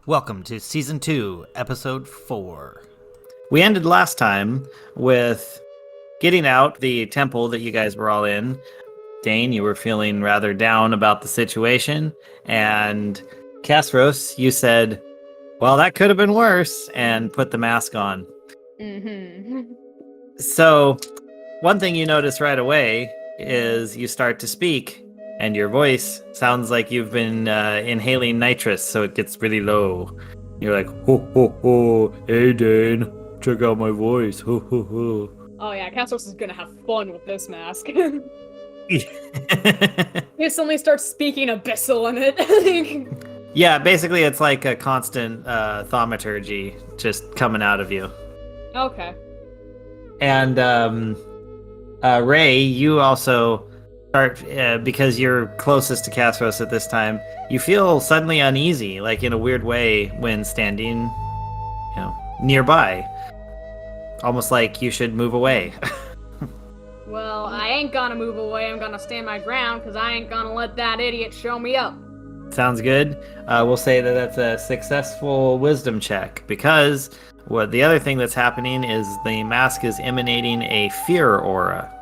Welcome to Season 2, Episode 4. We ended last time with getting out the temple that you guys were all in. Dane, you were feeling rather down about the situation. And Castros, you said, well, that could have been worse, and put the mask on. Mm-hmm. So, one thing you notice right away is you start to speak, and your voice sounds like you've been inhaling nitrous, so it gets really low. You're like, ho, ho, ho, hey, Dane, check out my voice, ho, ho, ho. Oh yeah, Castros is gonna have fun with this mask. He suddenly starts speaking abyssal in it. Yeah, basically it's like a constant thaumaturgy just coming out of you. Okay. And Ray, you also start, because you're closest to Castros at this time, you feel suddenly uneasy, like in a weird way when standing, nearby. Almost like you should move away. Well, I ain't gonna move away. I'm gonna stand my ground because I ain't gonna let that idiot show me up. Sounds good. We'll say that that's a successful wisdom check, because the other thing that's happening is the mask is emanating a fear aura.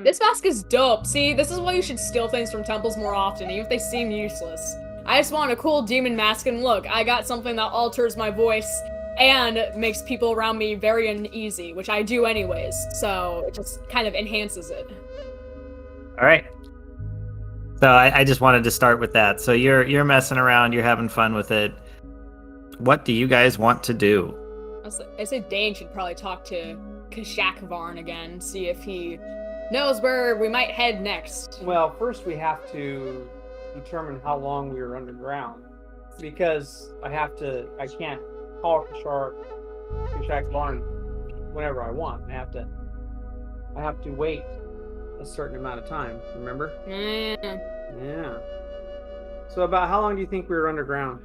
This mask is dope. See, this is why you should steal things from temples more often, even if they seem useless. I just want a cool demon mask, and look, I got something that alters my voice and makes people around me very uneasy, which I do anyways, so it just kind of enhances it. All right. So I just wanted to start with that. So you're messing around, you're having fun with it. What do you guys want to do? I say Dane should probably talk to Kashakvarn again, see if he knows where we might head next. Well, first we have to determine how long we are underground, because I can't call Kashakvarn whenever I want. I have to wait a certain amount of time, remember? Yeah. So about how long do you think we were underground?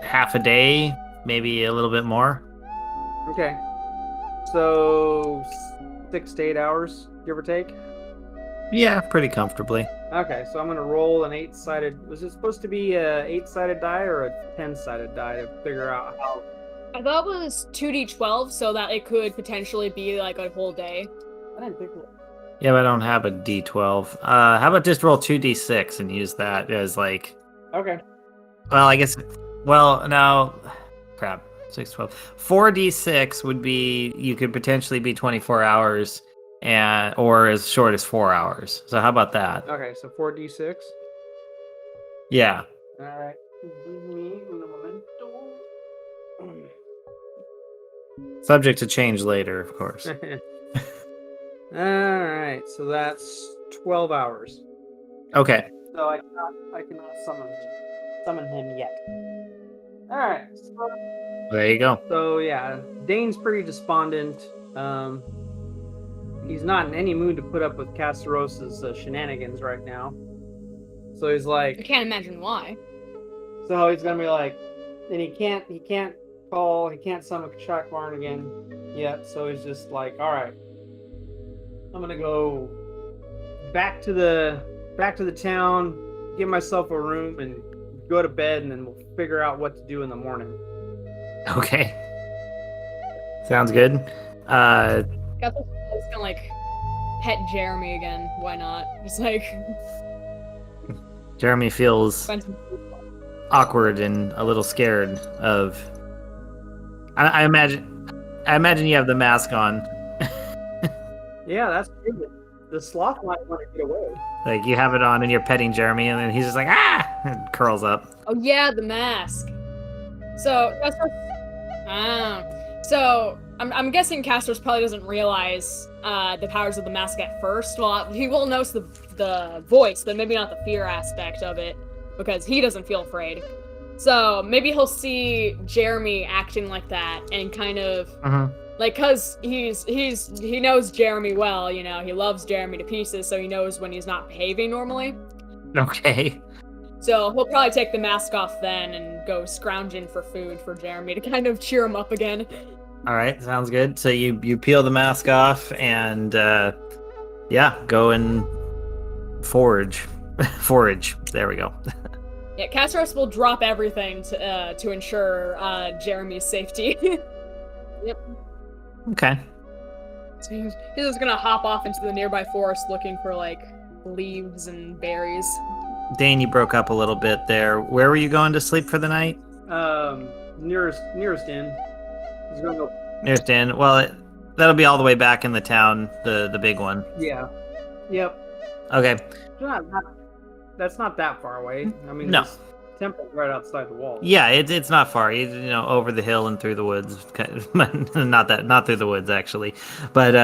Half a day, maybe a little bit more. Okay. So 6 to 8 hours, give or take? Yeah, pretty comfortably. Okay, so I'm going to roll an 8-sided... Was it supposed to be a 8-sided die or a 10-sided die to figure out how... I thought it was 2d12, so that it could potentially be like a whole day. I didn't think that. Yeah, but I don't have a D12. How about just roll 2d6 and use that as like... Okay. Well, I guess... Well, no... Crap. 6, 12. 4d6 would be... You could potentially be 24 hours, or as short as 4 hours. So how about that? Okay, so 4d6. Yeah. All right. Give me un momento. Subject to change later, of course. All right, so that's 12 hours. Okay. So I cannot summon him yet. All right. There you go. So yeah, Dane's pretty despondent. He's not in any mood to put up with Castaros's shenanigans right now. So he's like, I can't imagine why. so he's gonna be like, and he can't summon Kashakvarn again yet. So he's just like, all right, I'm gonna go back to the town, get myself a room, and go to bed, and then we'll figure out what to do in the morning. Okay. Sounds good. Castros is gonna like pet Jeremy again. Why not? Just like Jeremy feels find some awkward and a little scared of... I imagine you have the mask on. Yeah, that's true. The sloth might want to get away. Like, you have it on and you're petting Jeremy, and then he's just like, ah! And curls up. Oh yeah, the mask. So so I'm guessing Castros probably doesn't realize the powers of the mask at first. Well, he will notice the voice, but maybe not the fear aspect of it, because he doesn't feel afraid. So maybe he'll see Jeremy acting like that and kind of like, cause he knows Jeremy well, he loves Jeremy to pieces, so he knows when he's not behaving normally. Okay. So he'll probably take the mask off then and go scrounging for food for Jeremy to kind of cheer him up again. All right, sounds good. So you peel the mask off and go and forage. There we go. Yeah, Castros will drop everything to ensure Jeremy's safety. Yep. Okay. So he's just gonna hop off into the nearby forest looking for like leaves and berries. Dane, you broke up a little bit there. Where were you going to sleep for the night? Nearest inn. He's gonna go. Nearest inn. Well, that'll be all the way back in the town, the big one. Yeah. Yep. Okay. That's not that far away. I mean, No. this temple's right outside the wall. Yeah, it's not far. You know, over the hill and through the woods. Not through the woods actually, but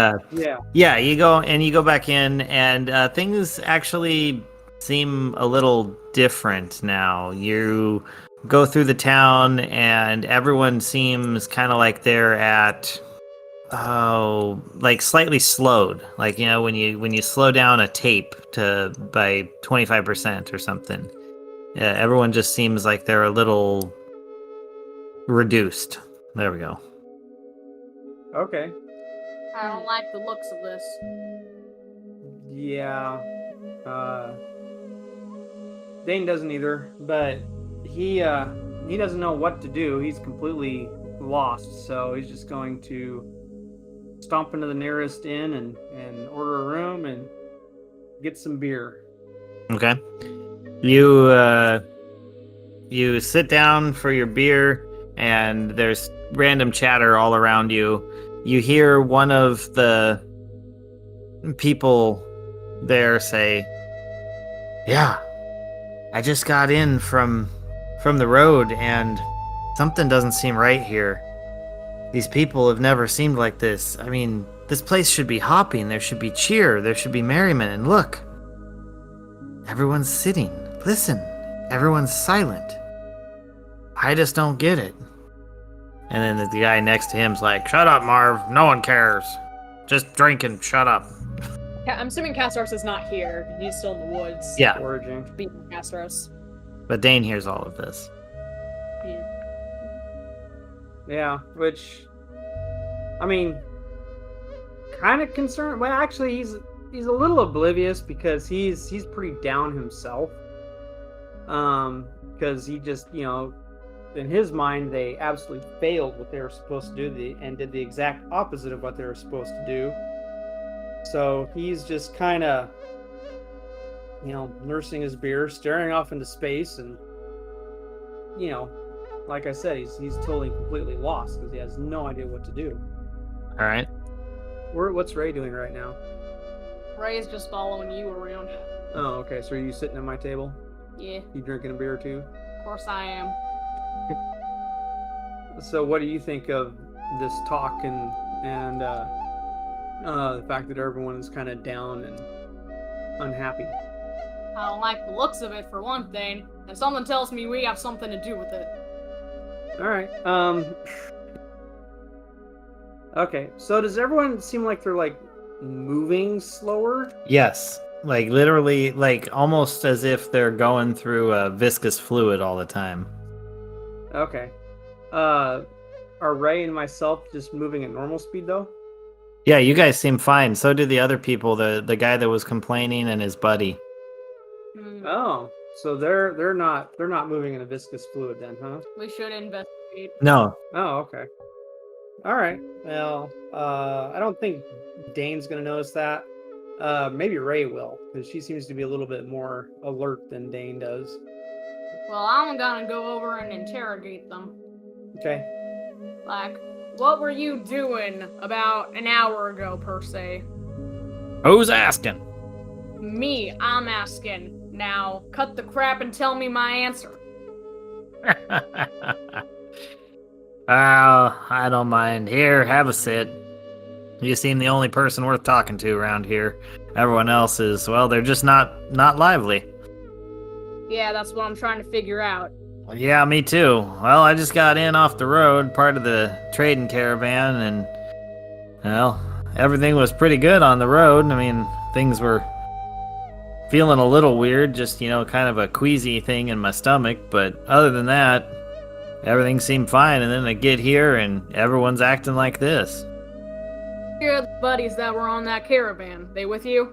yeah. You go back in, and things actually seem a little different now. You go through the town, and everyone seems kind of like they're at like slightly slowed. Like, you know, when you slow down a tape by 25% or something. Yeah, everyone just seems like they're a little reduced. There we go. Okay. I don't like the looks of this. Yeah. Dane doesn't either, but he doesn't know what to do. He's completely lost, so he's just going to stomp into the nearest inn and order a room and get some beer. Okay. You sit down for your beer, and there's random chatter all around you. You hear one of the people there say, "Yeah, I just got in from the road, and something doesn't seem right here. These people have never seemed like this. I mean, this place should be hopping. There should be cheer. There should be merriment. And look, everyone's sitting. Listen, everyone's silent. I just don't get it." And then the guy next to him's like, "Shut up, Marv. No one cares. Just drink and shut up." I'm assuming Castros is not here. He's still in the woods. Yeah. Foraging. Beating Castros. But Dane hears all of this. Yeah, which, I mean, kind of concerned. Well, actually, he's a little oblivious because he's pretty down himself. Because he just, you know, in his mind, they absolutely failed what they were supposed to do and did the exact opposite of what they were supposed to do. So he's just kind of, you know, nursing his beer, staring off into space, and, you know, like I said, he's totally completely lost because he has no idea what to do. All right. What's Ray doing right now? Ray's just following you around. Oh, okay. So are you sitting at my table? Yeah, You drinking a beer too? of course I am. So what do you think of this talk and the fact that everyone is kind of down and unhappy? I don't like the looks of it, for one thing, and something tells me we have something to do with it. All right. Okay. So does everyone seem like they're like moving slower? Yes. Like literally, like almost as if they're going through a viscous fluid all the time. Okay. Are Ray and myself just moving at normal speed though? Yeah, you guys seem fine. So did the other people, the guy that was complaining and his buddy. Oh, so they're not moving in a viscous fluid then, huh? We should investigate. No. Oh, okay. All right. Well, I don't think Dane's gonna notice that. Maybe Ray will, because she seems to be a little bit more alert than Dane does. Well, I'm gonna go over and interrogate them. Okay. Like, what were you doing about an hour ago, per se? Who's asking? Me, I'm asking. Now, cut the crap and tell me my answer. I don't mind. Here, have a sit. You seem the only person worth talking to around here. Everyone else is, well, they're just not lively. Yeah, that's what I'm trying to figure out. Well, yeah, me too. Well, I just got in off the road, part of the trading caravan, and, well, everything was pretty good on the road. I mean, things were feeling a little weird, just, you know, kind of a queasy thing in my stomach, but other than that, everything seemed fine, and then I get here, and everyone's acting like this. Your buddies that were on that caravan, they with you?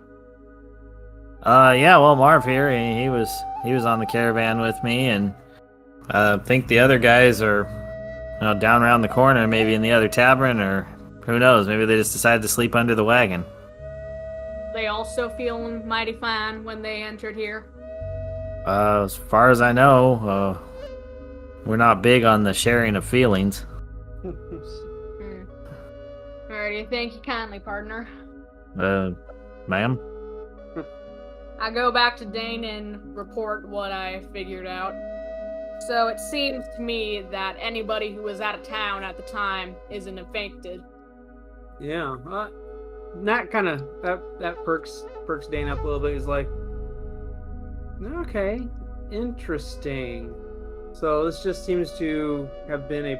Yeah, well, Marv here, he was on the caravan with me, and I think the other guys are, down around the corner, maybe in the other tavern, or who knows, maybe they just decided to sleep under the wagon. They also feeling mighty fine when they entered here. As far as I know, we're not big on the sharing of feelings. Alrighty, thank you kindly, partner. Ma'am? I go back to Dane and report what I figured out. So it seems to me that anybody who was out of town at the time isn't infected. Yeah, that kind of that perks Dane up a little bit. He's like, okay, interesting. So this just seems to have been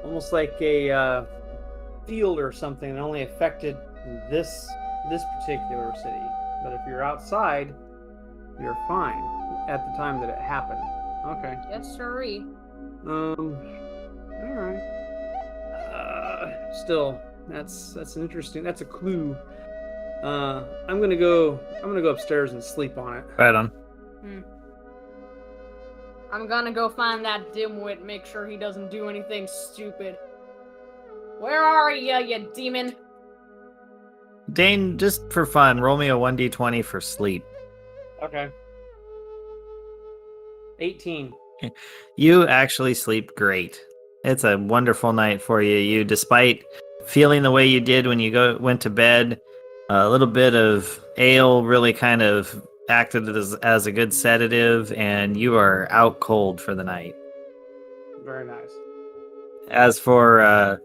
almost like a field or something that only affected this particular city. But if you're outside, you're fine at the time that it happened. Okay. Yes, sirree. All right. Still, that's interesting. That's a clue. I'm gonna go upstairs and sleep on it. Right on. I'm gonna go find that dimwit, make sure he doesn't do anything stupid. Where are ya, you demon? Dane, just for fun, roll me a 1d20 for sleep. Okay. 18. You actually sleep great. It's a wonderful night for you. You, despite feeling the way you did when you went to bed, a little bit of ale really kind of acted as a good sedative, and you are out cold for the night. Very nice. As for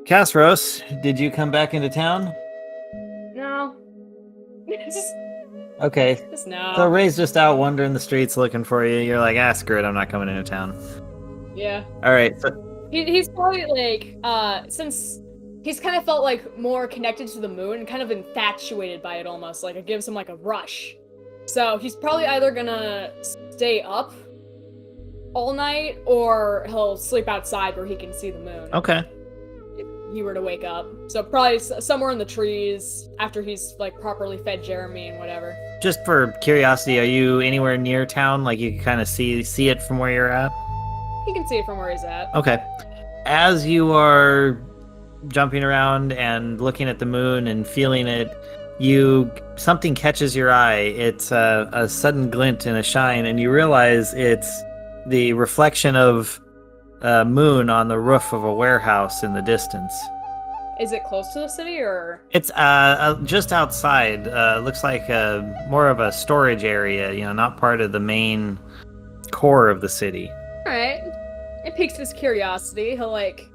Casros, did you come back into town? No. Okay. Just no. So Ray's just out wandering the streets looking for you. You're like, screw it, I'm not coming into town. Yeah. All right. So he's probably like, since he's kind of felt like more connected to the moon and kind of infatuated by it almost, like it gives him like a rush. So he's probably either gonna stay up all night or he'll sleep outside where he can see the moon. Okay. If he were to wake up. So probably somewhere in the trees after he's like properly fed Jeremy and whatever. Just for curiosity, are you anywhere near town? Like you can kind of see it from where you're at? He can see it from where he's at. Okay. As you are jumping around and looking at the moon and feeling it, something catches your eye. It's a sudden glint and a shine, and you realize it's the reflection of a moon on the roof of a warehouse in the distance. Is it close to the city or? It's just outside. Looks like more of a storage area, not part of the main core of the city. Alright. It piques his curiosity. He'll like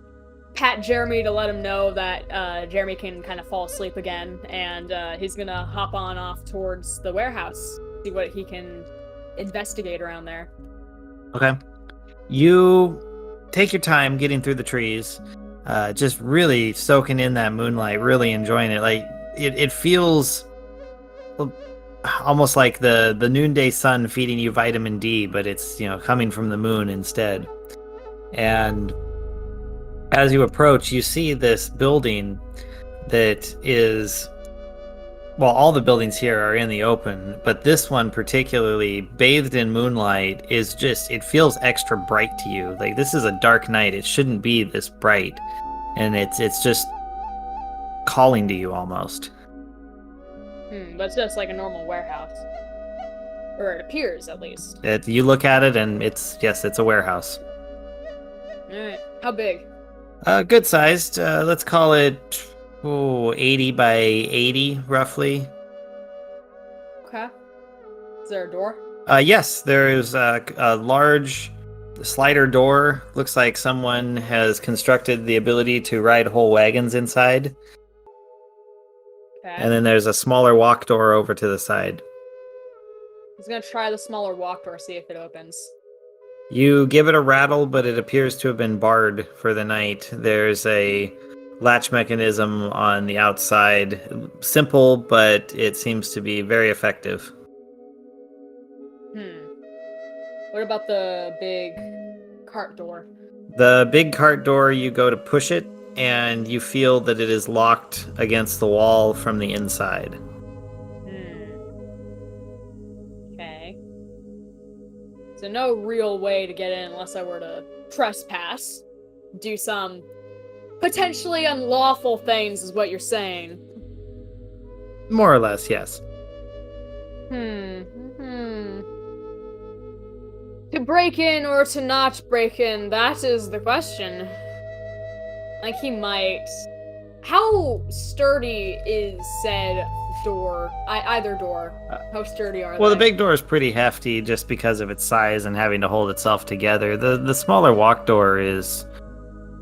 pat Jeremy to let him know that Jeremy can kind of fall asleep again, and he's gonna hop on off towards the warehouse, see what he can investigate around there. Okay. You take your time getting through the trees, just really soaking in that moonlight, really enjoying it. Like it feels almost like the noonday sun feeding you vitamin D, but it's coming from the moon instead. And as you approach, you see this building that is, well, all the buildings here are in the open, but this one particularly, bathed in moonlight, is just, it feels extra bright to you. Like, this is a dark night. It shouldn't be this bright. And it's just calling to you almost. But it's just like a normal warehouse. Or it appears, at least. You look at it, and it's a warehouse. Alright. How big? Good sized. Let's call it 80 by 80, roughly. Okay. Is there a door? Yes, there is a large slider door. Looks like someone has constructed the ability to ride whole wagons inside. Okay. And then there's a smaller walk door over to the side. He's gonna try the smaller walk door, see if it opens. You give it a rattle, but it appears to have been barred for the night. There's a latch mechanism on the outside. Simple, but it seems to be very effective. What about the big cart door? The big cart door, you go to push it, and you feel that it is locked against the wall from the inside. So no real way to get in unless I were to trespass. Do some potentially unlawful things is what you're saying. More or less, yes. To break in or to not break in, that is the question. Like, he might... How sturdy is said door? Either door. How sturdy are they? Well, the big door is pretty hefty just because of its size and having to hold itself together. The smaller walk door is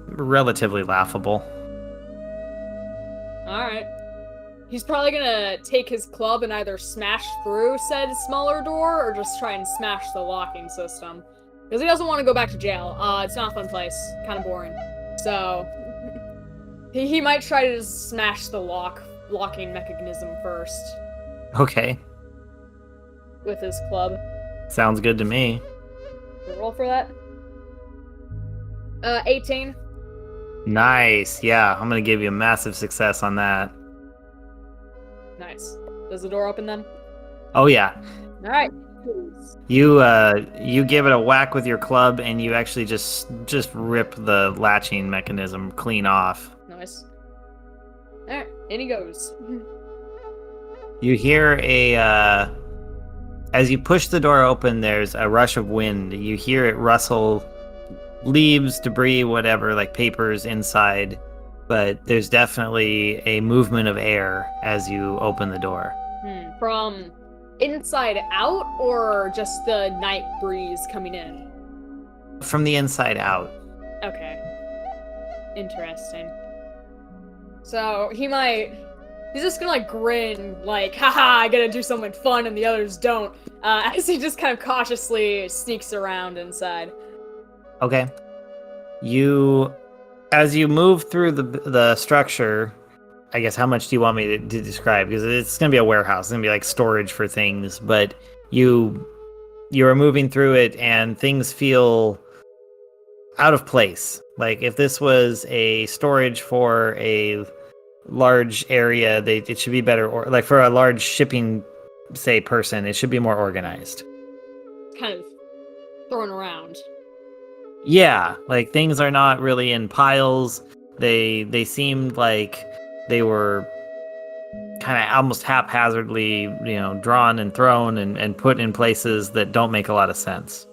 relatively laughable. Alright. He's probably gonna take his club and either smash through said smaller door or just try and smash the locking system. Because he doesn't want to go back to jail. It's not a fun place. Kind of boring. So, he might try to just smash the locking mechanism first. Okay. With his club. Sounds good to me. Roll for that. 18. Nice. Yeah, I'm going to give you a massive success on that. Nice. Does the door open then? Oh, yeah. Alright. You give it a whack with your club, and you actually just rip the latching mechanism clean off. Nice. Alright, in he goes. You hear as you push the door open, there's a rush of wind. You hear it rustle leaves, debris, whatever, like papers inside. But there's definitely a movement of air as you open the door. From inside out, or just the night breeze coming in? From the inside out. Okay. Interesting. So, he's just gonna grin, like, haha, I gotta do something fun and the others don't, as he just kind of cautiously sneaks around inside. Okay. As you move through the structure, I guess how much do you want me to describe? Because it's going to be a warehouse. It's going to be like storage for things, but you are moving through it and things feel out of place. Like if this was a storage for a large area, it should be better, or like for a large shipping, say, person, it should be more organized. Kind of thrown around. Yeah, like things are not really in piles. They seemed like they were kind of almost haphazardly, drawn and thrown and put in places that don't make a lot of sense.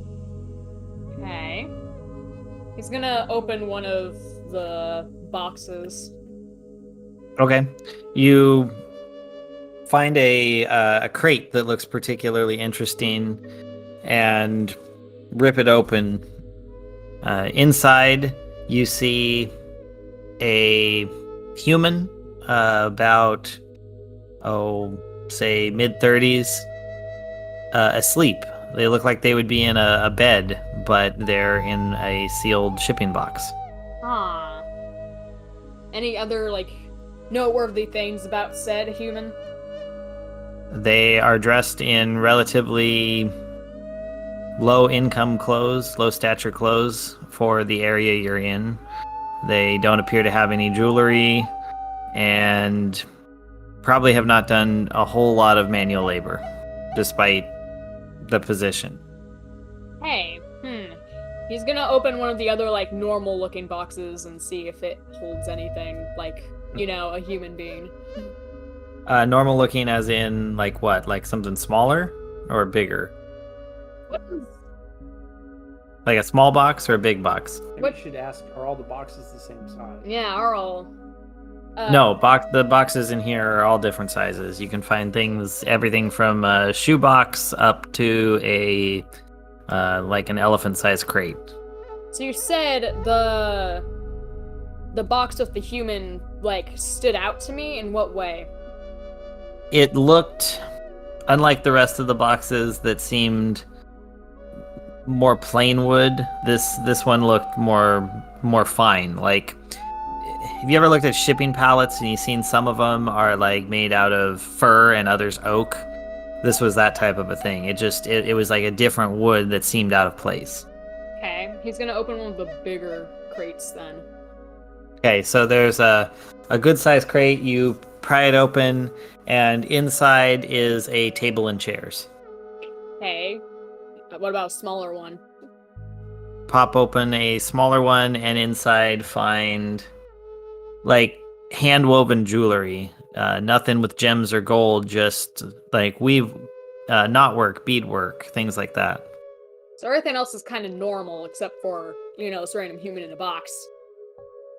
Okay. He's gonna open one of the boxes. Okay. You find a crate that looks particularly interesting and rip it open. Inside, you see a human about, say mid-30s, asleep. They look like they would be in a bed, but they're in a sealed shipping box. Any other, noteworthy things about said human? They are dressed in relatively low-income clothes, low-stature clothes for the area you're in. They don't appear to have any jewelry, and probably have not done a whole lot of manual labor, despite the position. Hey, He's gonna open one of the other, normal-looking boxes and see if it holds anything, a human being. Normal looking as in, what? Like something smaller or bigger? What is... Like a small box or a big box? Maybe you should ask, are all the boxes the same size? Yeah, are all... No, the boxes in here are all different sizes. You can find everything from a shoebox up to an elephant-sized crate. So you said the box with the human, stood out to me? In what way? It looked, unlike the rest of the boxes that seemed more plain wood, this one looked more fine. Have you ever looked at shipping pallets and you've seen some of them are made out of fir and others oak? This was that type of a thing. It was like a different wood that seemed out of place. Okay, he's gonna open one of the bigger crates then. Okay, so there's a good sized crate. You pry it open, and inside is a table and chairs. Okay. What about a smaller one? Pop open a smaller one, and inside find like hand-woven jewelry. Nothing with gems or gold, just like knotwork, beadwork, things like that. So everything else is kind of normal except for, this random human in a box.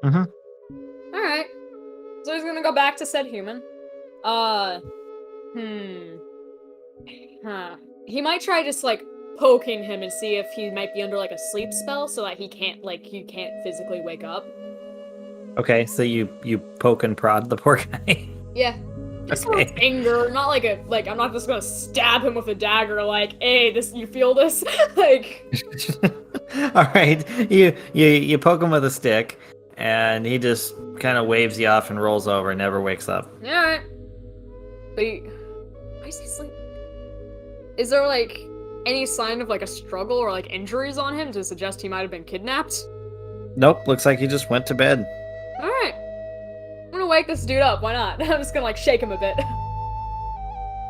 Mhm. Alright. So he's gonna go back to said human. Huh. He might try just, poking him and see if he might be under, a sleep spell so that he can't physically wake up. Okay, so you poke and prod the poor guy. Yeah. Just Okay. with anger, not I'm not just gonna stab him with a dagger, hey, you feel this? All right, you poke him with a stick, and he just kind of waves you off and rolls over and never wakes up. Alright. But why is he sleeping? Is there, any sign of, a struggle or, injuries on him to suggest he might have been kidnapped? Nope, looks like he just went to bed. Alright. I'm gonna wake this dude up, why not? I'm just gonna, shake him a bit.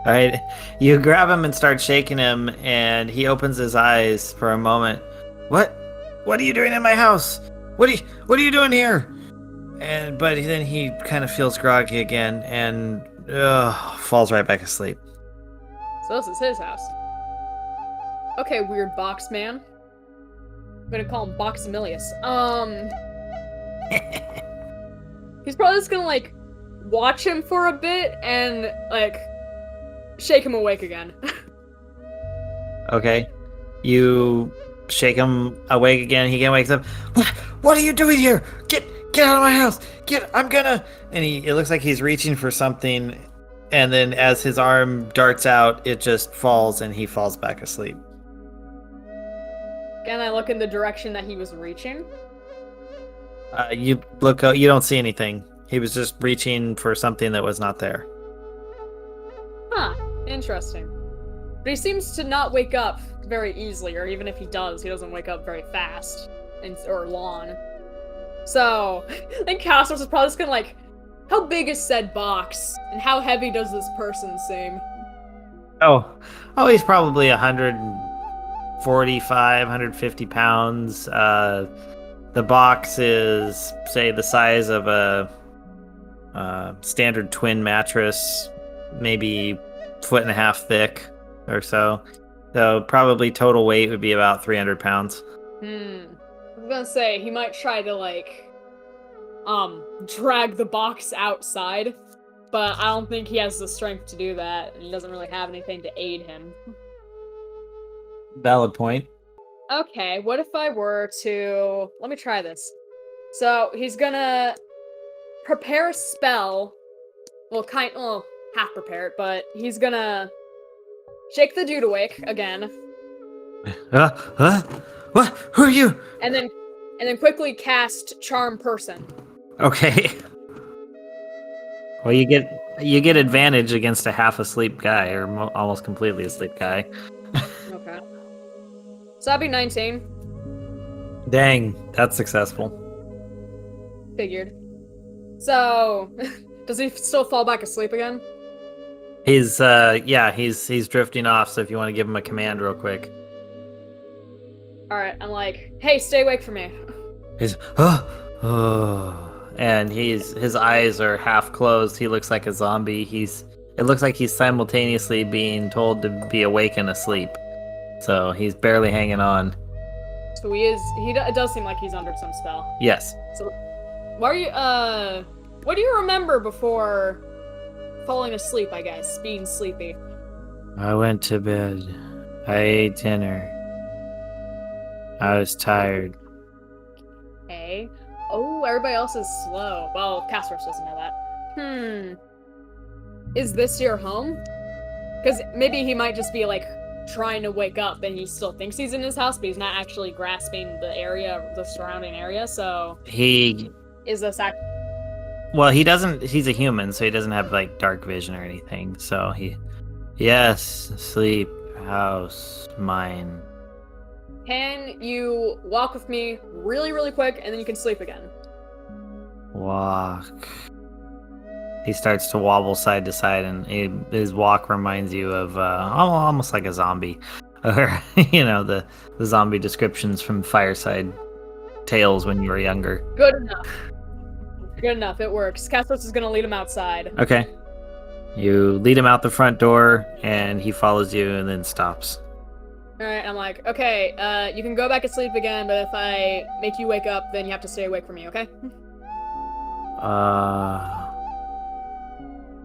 All right, you grab him and start shaking him, and he opens his eyes for a moment. What are you doing in my house? What are you doing here? But then he kind of feels groggy again and falls right back asleep. So this is his house. Okay, weird box man. I'm gonna call him Boximilius. He's probably just gonna, watch him for a bit and, shake him awake again. Okay, you shake him awake again. He again wakes up. What are you doing here? Get out of my house! And it looks like he's reaching for something, and then as his arm darts out, it just falls, and he falls back asleep. Can I look in the direction that he was reaching? You look. You don't see anything. He was just reaching for something that was not there. Huh. Interesting. But he seems to not wake up very easily, or even if he does, he doesn't wake up very fast or long. So, I think Castles is probably just gonna how big is said box, and how heavy does this person seem? Oh, he's probably 145, 150 pounds. The box is, say, the size of a standard twin mattress, maybe 1.5 feet thick or so. So probably total weight would be about 300 pounds. I was gonna say, he might try to, drag the box outside, but I don't think he has the strength to do that, and he doesn't really have anything to aid him. Valid point. Okay, what if I were to... Let me try this. So, he's gonna prepare a spell. Well, half prepare it, but he's gonna shake the dude awake again. What? Who are you? And then quickly cast Charm Person. Okay. Well, you get advantage against a half asleep guy, or almost completely asleep guy. Okay. So that'd be 19. Dang, that's successful. Figured. So, does he still fall back asleep again? He's he's drifting off, so if you want to give him a command real quick. Alright, I'm hey, stay awake for me. He's and his eyes are half closed. He looks like a zombie. It looks like he's simultaneously being told to be awake and asleep. So he's barely hanging on. So it does seem like he's under some spell. Yes. So, what do you remember before falling asleep, I guess, being sleepy? I went to bed. I ate dinner. I was tired. Okay. Oh, everybody else is slow. Well, Castros doesn't know that. Is this your home? Because maybe he might just be, trying to wake up and he still thinks he's in his house, but he's not actually grasping the surrounding area, so... Is this Well, he's a human, so he doesn't have, dark vision or anything, so Yes, sleep, house, mine. Can you walk with me really, really quick, and then you can sleep again? Walk. He starts to wobble side to side, and his walk reminds you of almost like a zombie. or the zombie descriptions from Fireside Tales when you were younger. Good enough. Good enough. It works. Castros is gonna lead him outside. Okay. You lead him out the front door, and he follows you and then stops. All right. I'm like, okay. You can go back to sleep again, but if I make you wake up, then you have to stay awake for me. Okay?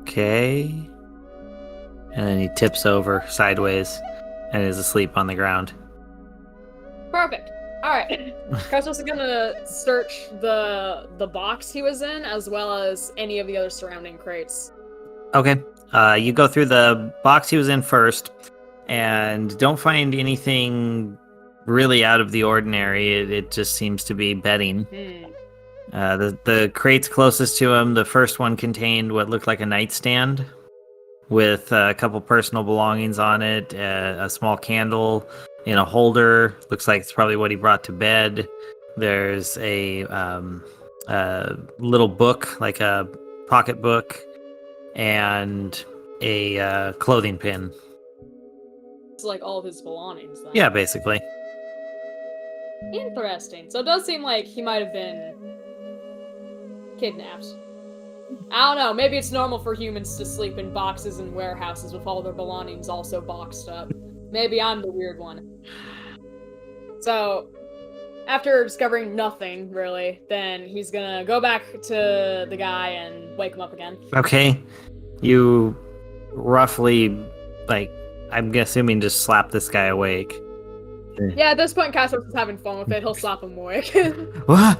Okay. And then he tips over sideways and is asleep on the ground. Perfect. All right. Castros is gonna search the box he was in, as well as any of the other surrounding crates. Okay. You go through the box he was in first, and don't find anything really out of the ordinary. It just seems to be bedding. The crates closest to him, the first one contained what looked like a nightstand with a couple personal belongings on it, a small candle in a holder. Looks like it's probably what he brought to bed. There's a little book, like a pocket book, and a clothing pin. It's like all of his belongings, then. Yeah, basically. Interesting. So it does seem like he might have been kidnapped. I don't know. Maybe it's normal for humans to sleep in boxes and warehouses with all their belongings also boxed up. Maybe I'm the weird one. So, after discovering nothing, really, then he's gonna go back to the guy and wake him up again. Okay. You roughly, I'm assuming just slap this guy awake. Yeah, at this point, Castros is having fun with it. He'll slap him awake. What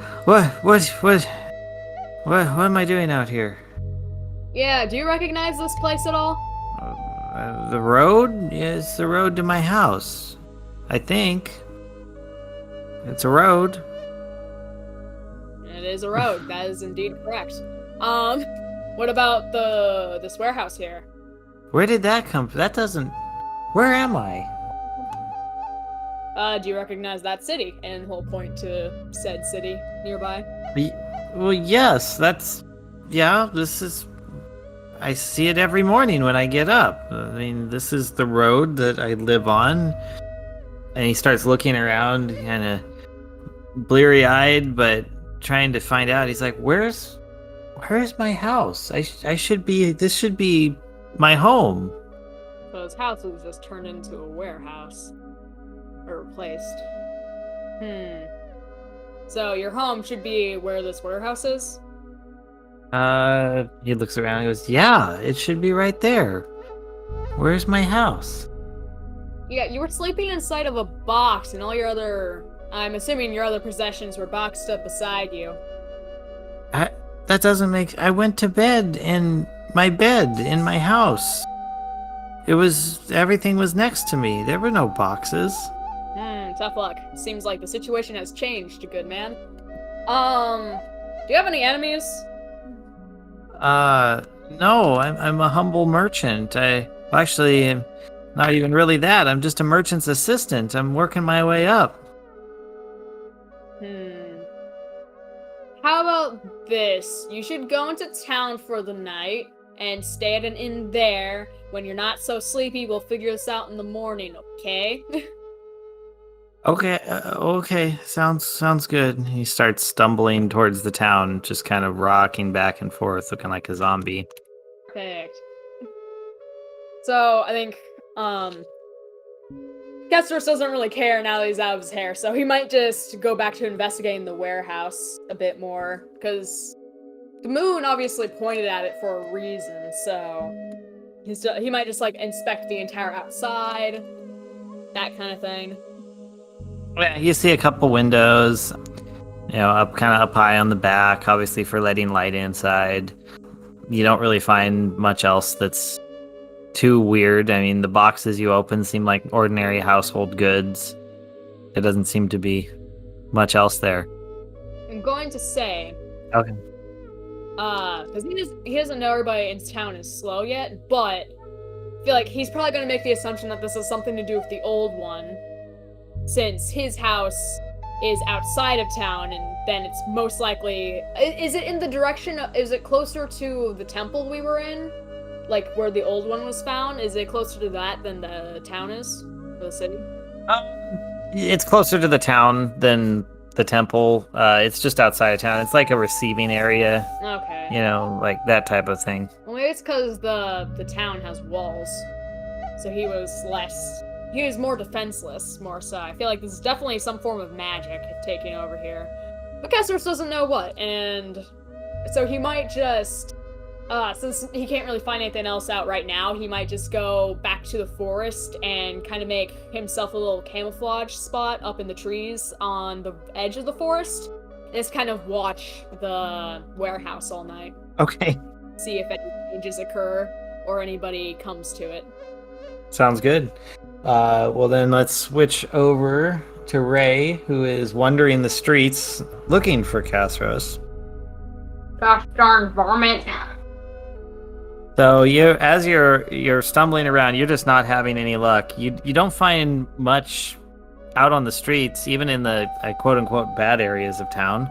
am I doing out here? Yeah, do you recognize this place at all? The road? It's the road to my house. I think. It's a road. It is a road. That is indeed correct. What about this warehouse here? Where did that come from? That doesn't... Where am I? Do you recognize that city? And he'll point to said city nearby. Well, yes, that's... Yeah, this is... I see it every morning when I get up. I mean, this is the road that I live on. And he starts looking around, kind of bleary-eyed, but trying to find out. He's like, where's my house? This should be my home. So his house was just turned into a warehouse. Or replaced. So your home should be where this warehouse is? He looks around and goes, yeah, it should be right there. Where's my house? Yeah, you were sleeping inside of a box and all your other... I'm assuming your other possessions were boxed up beside you. That doesn't make... I went to bed in my bed in my house. Everything was next to me. There were no boxes. Tough luck. Seems like the situation has changed, good man. Do you have any enemies? No, I'm a humble merchant. Actually, am not even really that. I'm just a merchant's assistant. I'm working my way up. How about this? You should go into town for the night and stay at an inn there. When you're not so sleepy, we'll figure this out in the morning, okay? Okay. Sounds good. He starts stumbling towards the town, just kind of rocking back and forth, looking like a zombie. Perfect. So, I think, Castros doesn't really care now that he's out of his hair, so he might just go back to investigating the warehouse a bit more, because the moon obviously pointed at it for a reason, so he might just, inspect the entire outside, that kind of thing. Yeah, you see a couple windows, up high on the back, obviously for letting light inside. You don't really find much else that's too weird. I mean, the boxes you open seem like ordinary household goods. There doesn't seem to be much else there. I'm going to say... Okay. Because he doesn't know everybody in town is slow yet, but I feel like he's probably going to make the assumption that this has something to do with the old one, since his house is outside of town, and then it's most likely... Is it in the direction of... Is it closer to the temple we were in? Like, where the old one was found? Is it closer to that than the town is? For the city? It's closer to the town than the temple. It's just outside of town. It's like a receiving area, Okay. like that type of thing. Well, maybe it's because the town has walls, so he was more defenseless, more so. I feel like this is definitely some form of magic taking over here. But Kessler's doesn't know what, and so he might just, since he can't really find anything else out right now, he might just go back to the forest and kind of make himself a little camouflage spot up in the trees on the edge of the forest. And just kind of watch the warehouse all night. Okay. See if any changes occur or anybody comes to it. Sounds good. Well, then let's switch over to Ray, who is wandering the streets looking for Castros. Gosh darn varmint. So as you're stumbling around, you're just not having any luck. You don't find much out on the streets, even in the quote unquote bad areas of town.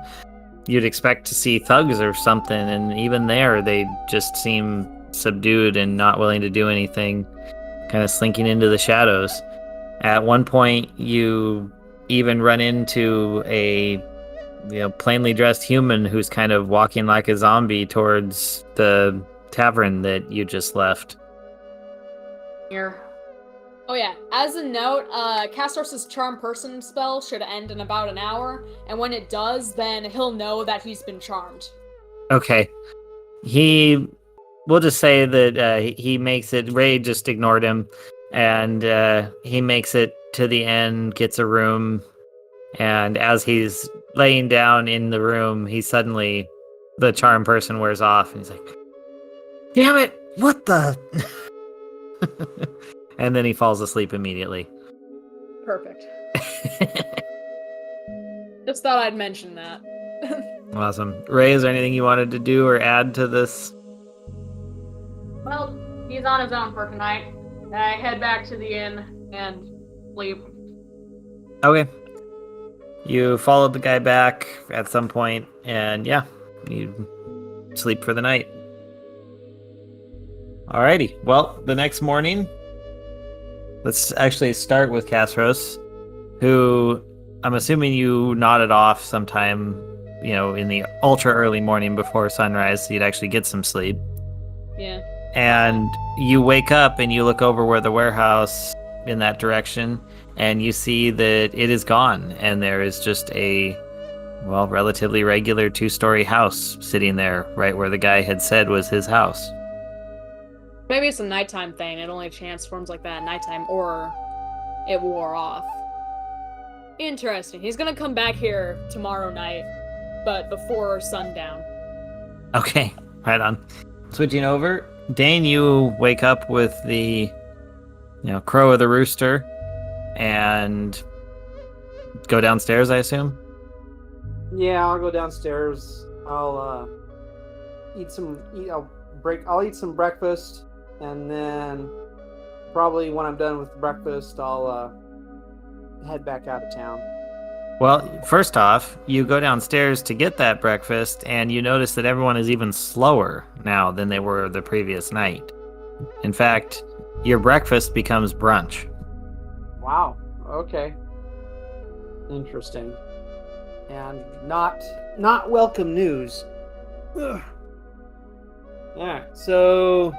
You'd expect to see thugs or something, and even there, they just seem subdued and not willing to do anything, kind of slinking into the shadows. At one point, you even run into a plainly dressed human who's kind of walking like a zombie towards the tavern that you just left. Here. Oh yeah, as a note, Castor's charm person spell should end in about an hour, and when it does, then he'll know that he's been charmed. Okay. We'll just say that he makes it, Ray just ignored him, and he makes it to the end, gets a room, and as he's laying down in the room, the charm person wears off, and he's like, damn it, what the? And then he falls asleep immediately. Perfect. Just thought I'd mention that. Awesome. Ray, is there anything you wanted to do or add to this? Well, he's on his own for tonight. I head back to the inn and sleep. Okay. You followed the guy back at some point, and yeah, you sleep for the night. Alrighty. Well, the next morning, let's actually start with Castros, who I'm assuming you nodded off sometime, in the ultra early morning before sunrise, so you'd actually get some sleep. Yeah. And you wake up and you look over where the warehouse in that direction, and you see that it is gone, and there is just a, relatively regular 2-story house sitting there right where the guy had said was his house. Maybe it's a nighttime thing. It only transforms like that at nighttime, or it wore off. Interesting. He's gonna come back here tomorrow night, but before sundown. Okay, right on. Switching over, Dane, you wake up with the, crow of the rooster, and go downstairs, I assume? Yeah, I'll go downstairs. I'll eat some breakfast, and then probably when I'm done with breakfast, I'll head back out of town. Well, first off, you go downstairs to get that breakfast, and you notice that everyone is even slower now than they were the previous night. In fact, your breakfast becomes brunch. Wow. Okay. Interesting. And not welcome news. Ugh. Yeah. So.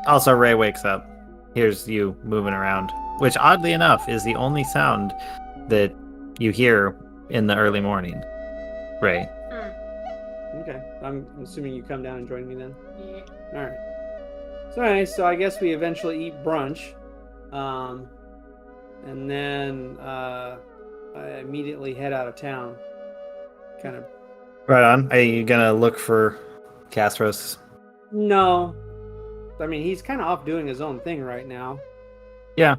Also, Ray wakes up. Hears you moving around, which oddly enough is the only sound that you hear in the early morning. Ray. Okay. I'm assuming you come down and join me then. Yeah. All right. So anyway, so I guess we eventually eat brunch, and then I immediately head out of town. Kind of. Right on. Are you gonna look for Castros? No. I mean, he's kind of off doing his own thing right now. Yeah.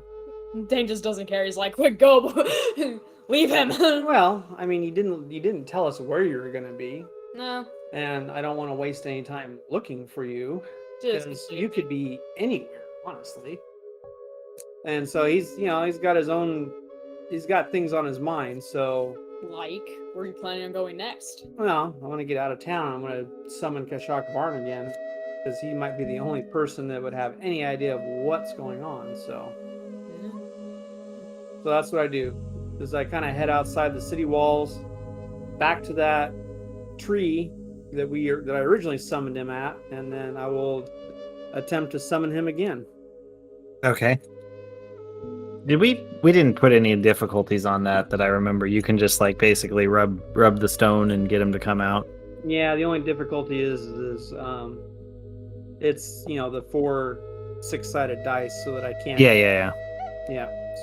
Dane just doesn't care. He's like, quick, go, leave him. Well, I mean, you didn't tell us where you were gonna be, No, and I don't want to waste any time looking for you just because you could be anywhere, honestly. And so he's got things on his mind. So, like, where are you planning on going next? well, I want to get out of town. I'm gonna summon Kashak Varn again because he might be the only person that would have any idea of what's going on. So, So that's what I do. Is I kind of head outside the city walls, back to that tree that I originally summoned him at, and then I will attempt to summon him again. Okay. We didn't put any difficulties on that I remember. You can just like basically rub the stone and get him to come out. Yeah, the only difficulty is it's the 4 6-sided dice, so that I can't. Yeah.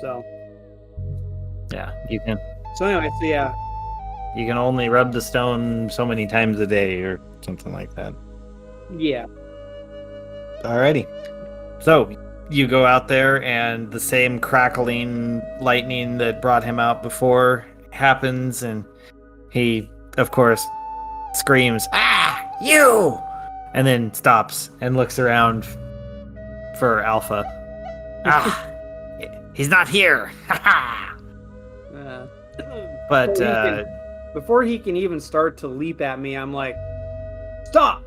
So You can. So anyway, so yeah. You can only rub the stone so many times a day or something like that. Yeah. Alrighty. So you go out there and the same crackling lightning that brought him out before happens, and he, of course, screams, "Ah, you!" and then stops and looks around for Alpha. "Ah, he's not here." But before he can even start to leap at me, I'm like, "Stop!"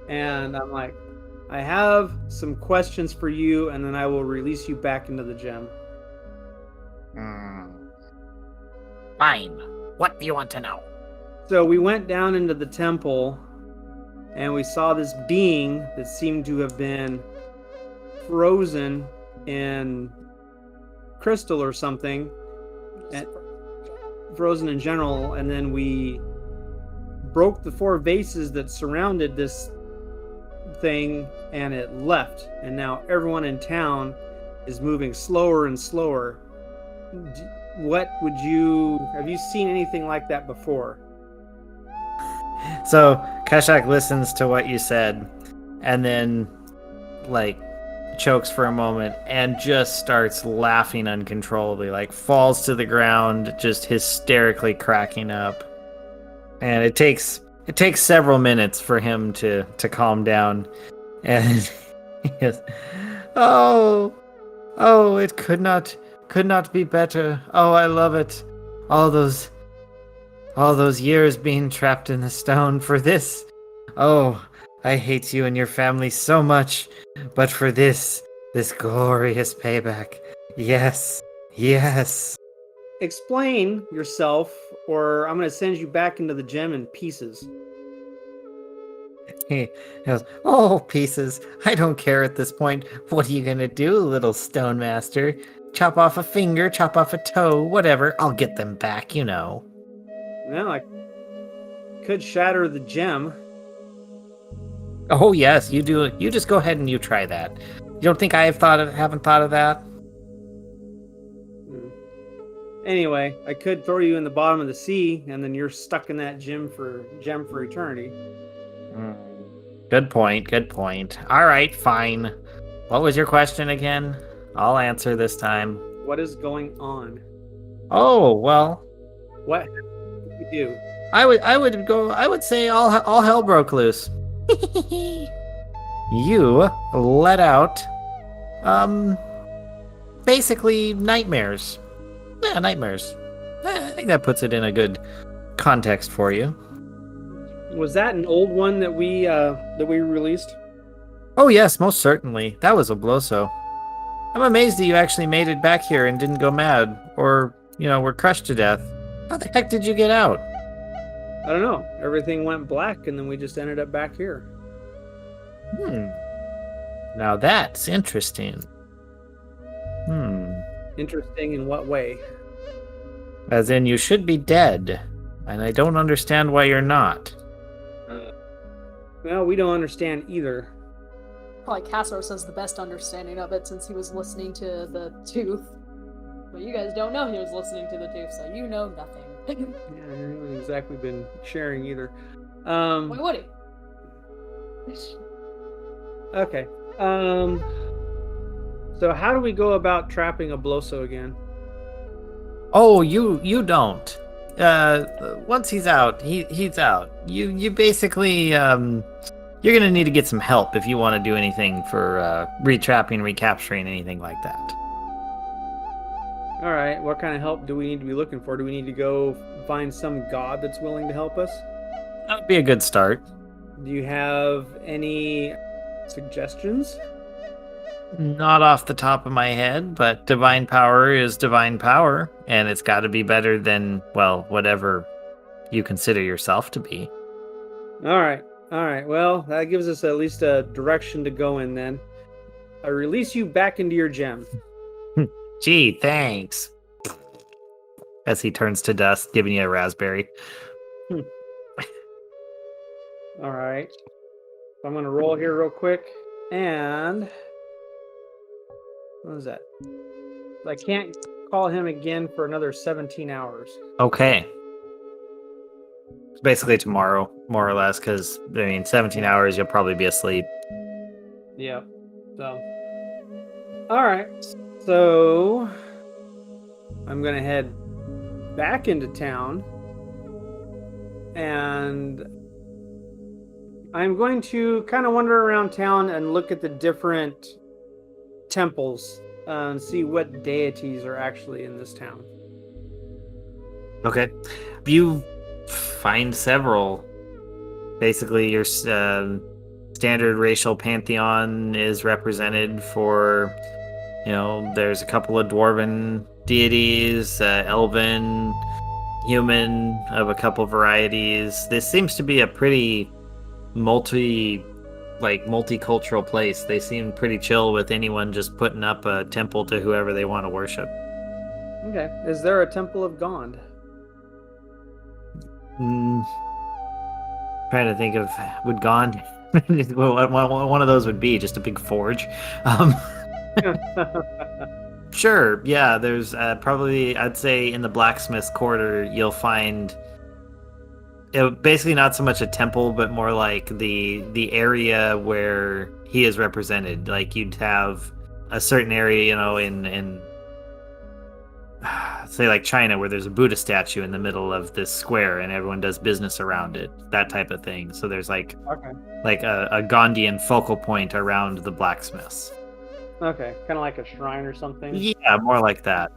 And I'm like, "I have some questions for you, and then I will release you back into the gym." Fine. What do you want to know? So we went down into the temple, and we saw this being that seemed to have been frozen in crystal or something, and frozen in general, and then we broke the 4 vases that surrounded this thing, and it left, and now everyone in town is moving slower and slower. Have you seen anything like that before? So Kashak listens to what you said and then like chokes for a moment and just starts laughing uncontrollably, like falls to the ground, just hysterically cracking up. And it takes several minutes for him to calm down. And he goes, Oh, it could not be better. Oh, I love it. All those years being trapped in the stone for this. Oh, I hate you and your family so much, but for this glorious payback. Yes. Explain yourself, or I'm going to send you back into the gym in pieces. He goes, "Oh, pieces. I don't care at this point. What are you going to do, little stone master? Chop off a finger, chop off a toe, whatever. I'll get them back, you know." Well, I could shatter the gem. Oh, yes, you do. You just go ahead and you try that. You don't think haven't thought of that? Anyway, I could throw you in the bottom of the sea, and then you're stuck in that gem for eternity. Good point. All right, fine. What was your question again? I'll answer this time. What is going on? Oh, well, What did you do? I would say all hell broke loose. You let out basically nightmares. Yeah, nightmares. I think that puts it in a good context for you. Was that an old one that we released? Oh yes, most certainly. That was a bloso. I'm amazed that you actually made it back here and didn't go mad, or, were crushed to death. How the heck did you get out? I don't know. Everything went black, and then we just ended up back here. Now that's interesting. Interesting in what way? As in, you should be dead, and I don't understand why you're not. Well, we don't understand either. Probably Cassos has the best understanding of it since he was listening to the tooth. But you guys don't know he was listening to the tooth, so you know nothing. Yeah, I haven't exactly been sharing either. Why would he? Okay. So how do we go about trapping a bloso again? Oh, you don't. Once he's out, he's out. You basically you're gonna need to get some help if you want to do anything for retrapping, recapturing, anything like that. All right. What kind of help do we need to be looking for? Do we need to go find some god that's willing to help us? That would be a good start. Do you have any suggestions? Not off the top of my head, but divine power is divine power, and it's got to be better than, well, whatever you consider yourself to be. All right. All right. Well, that gives us at least a direction to go in then. I release you back into your gem. Gee, thanks. As he turns to dust, giving you a raspberry. All right. So I'm going to roll here real quick. And what is that? I can't call him again for another 17 hours. Okay. It's basically tomorrow, more or less, because, 17 hours, you'll probably be asleep. Yep. So, all right. So, I'm going to head back into town. And I'm going to kind of wander around town and look at the different temples and see what deities are actually in this town. Okay. You find several. Basically, your standard racial pantheon is represented for, there's a couple of dwarven deities, elven, human of a couple varieties. This seems to be a pretty multicultural place. They seem pretty chill with anyone just putting up a temple to whoever they want to worship. Okay. Is there a temple of Gond? Trying to think of would Gond one of those would be just a big forge. Sure, yeah, there's probably, I'd say in the blacksmith's quarter you'll find basically not so much a temple, but more like the area where he is represented. Like you'd have a certain area, in say like China, where there's a Buddha statue in the middle of this square and everyone does business around it, that type of thing. So there's like a Gandhian focal point around the blacksmiths. Okay, kind of like a shrine or something. Yeah, more like that.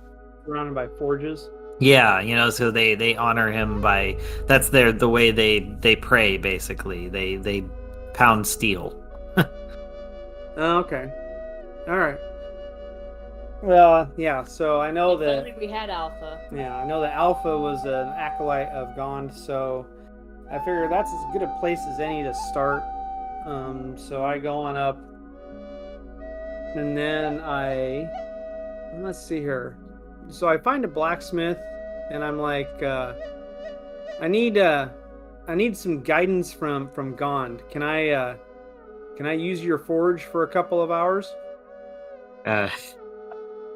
Surrounded by forges. Yeah, so they honor him by, that's the way they pray, basically. They pound steel. Okay. All right. Well, yeah, so I know If that only we had Alpha. yeah, I know that Alpha was an acolyte of Gond, so I figure that's as good a place as any to start. So I go on up, and then let's see here. So I find a blacksmith, and I'm like, I need some guidance from Gond. Can I use your forge for a couple of hours?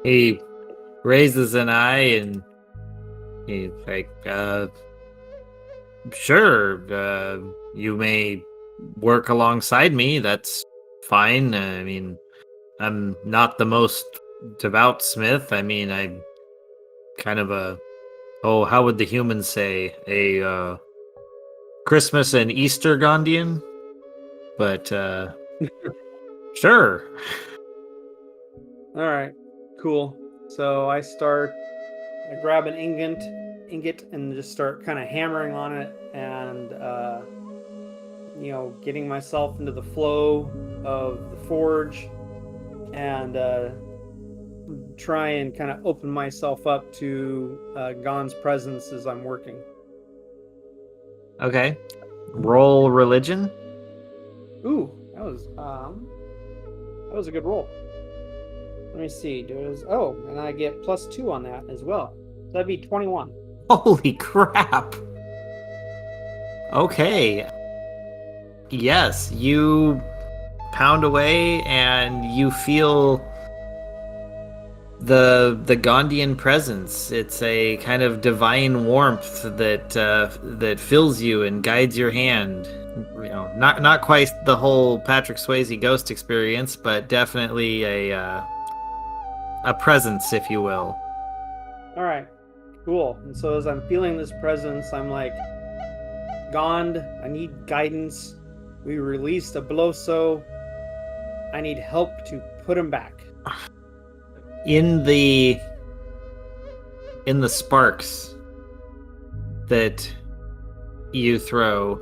He raises an eye and he's like, sure, you may work alongside me. That's fine. I'm not the most devout smith. I'm kind of how would the humans say, a Christmas and Easter Gondian? But sure. All right, cool. So I grab an ingot and just start kind of hammering on it and, getting myself into the flow of the forge and try and kind of open myself up to Gon's presence as I'm working. Okay. Roll religion. Ooh, that was a good roll. Let me see. And I get +2 on that as well. So that'd be 21. Holy crap. Okay. Yes, you pound away and you feel the Gondian presence. It's a kind of divine warmth that fills you and guides your hand. Not quite the whole Patrick Swayze ghost experience, but definitely a presence, if you will. All right, cool. And so as I'm feeling this presence, I'm like, Gond, I need guidance. We released a Bloso. I need help to put him back. In the sparks that you throw,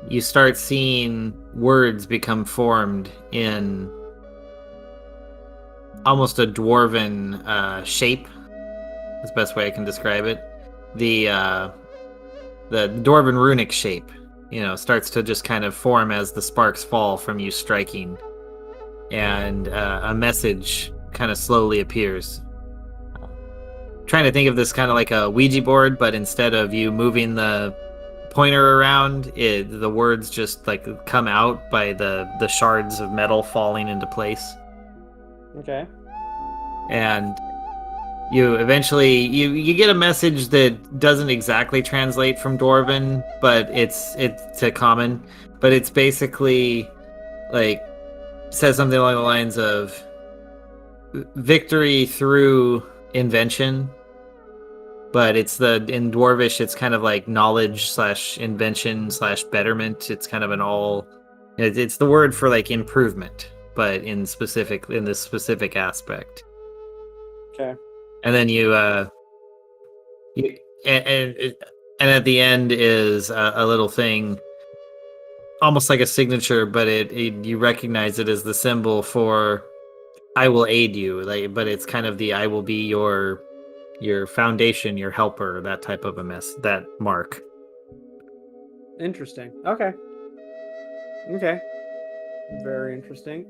you start seeing words become formed in almost a dwarven shape. Is the best way I can describe it. The dwarven runic shape, starts to just kind of form as the sparks fall from you striking, and a message kind of slowly appears. Trying to think of this kind of like a Ouija board, but instead of you moving the pointer around, the words just like come out by the shards of metal falling into place. Okay. And you eventually you get a message that doesn't exactly translate from Dwarven, but it's to common, but it's basically like says something along the lines of victory through invention. But in Dwarvish, it's kind of like knowledge / invention / betterment. It's kind of it's the word for like improvement, but in this specific aspect. Okay. And then and at the end is a little thing, almost like a signature, but you recognize it as the symbol for "I will aid you." But it's kind of the "I will be your foundation, your helper," that type of that mark. Interesting. Okay. Very interesting.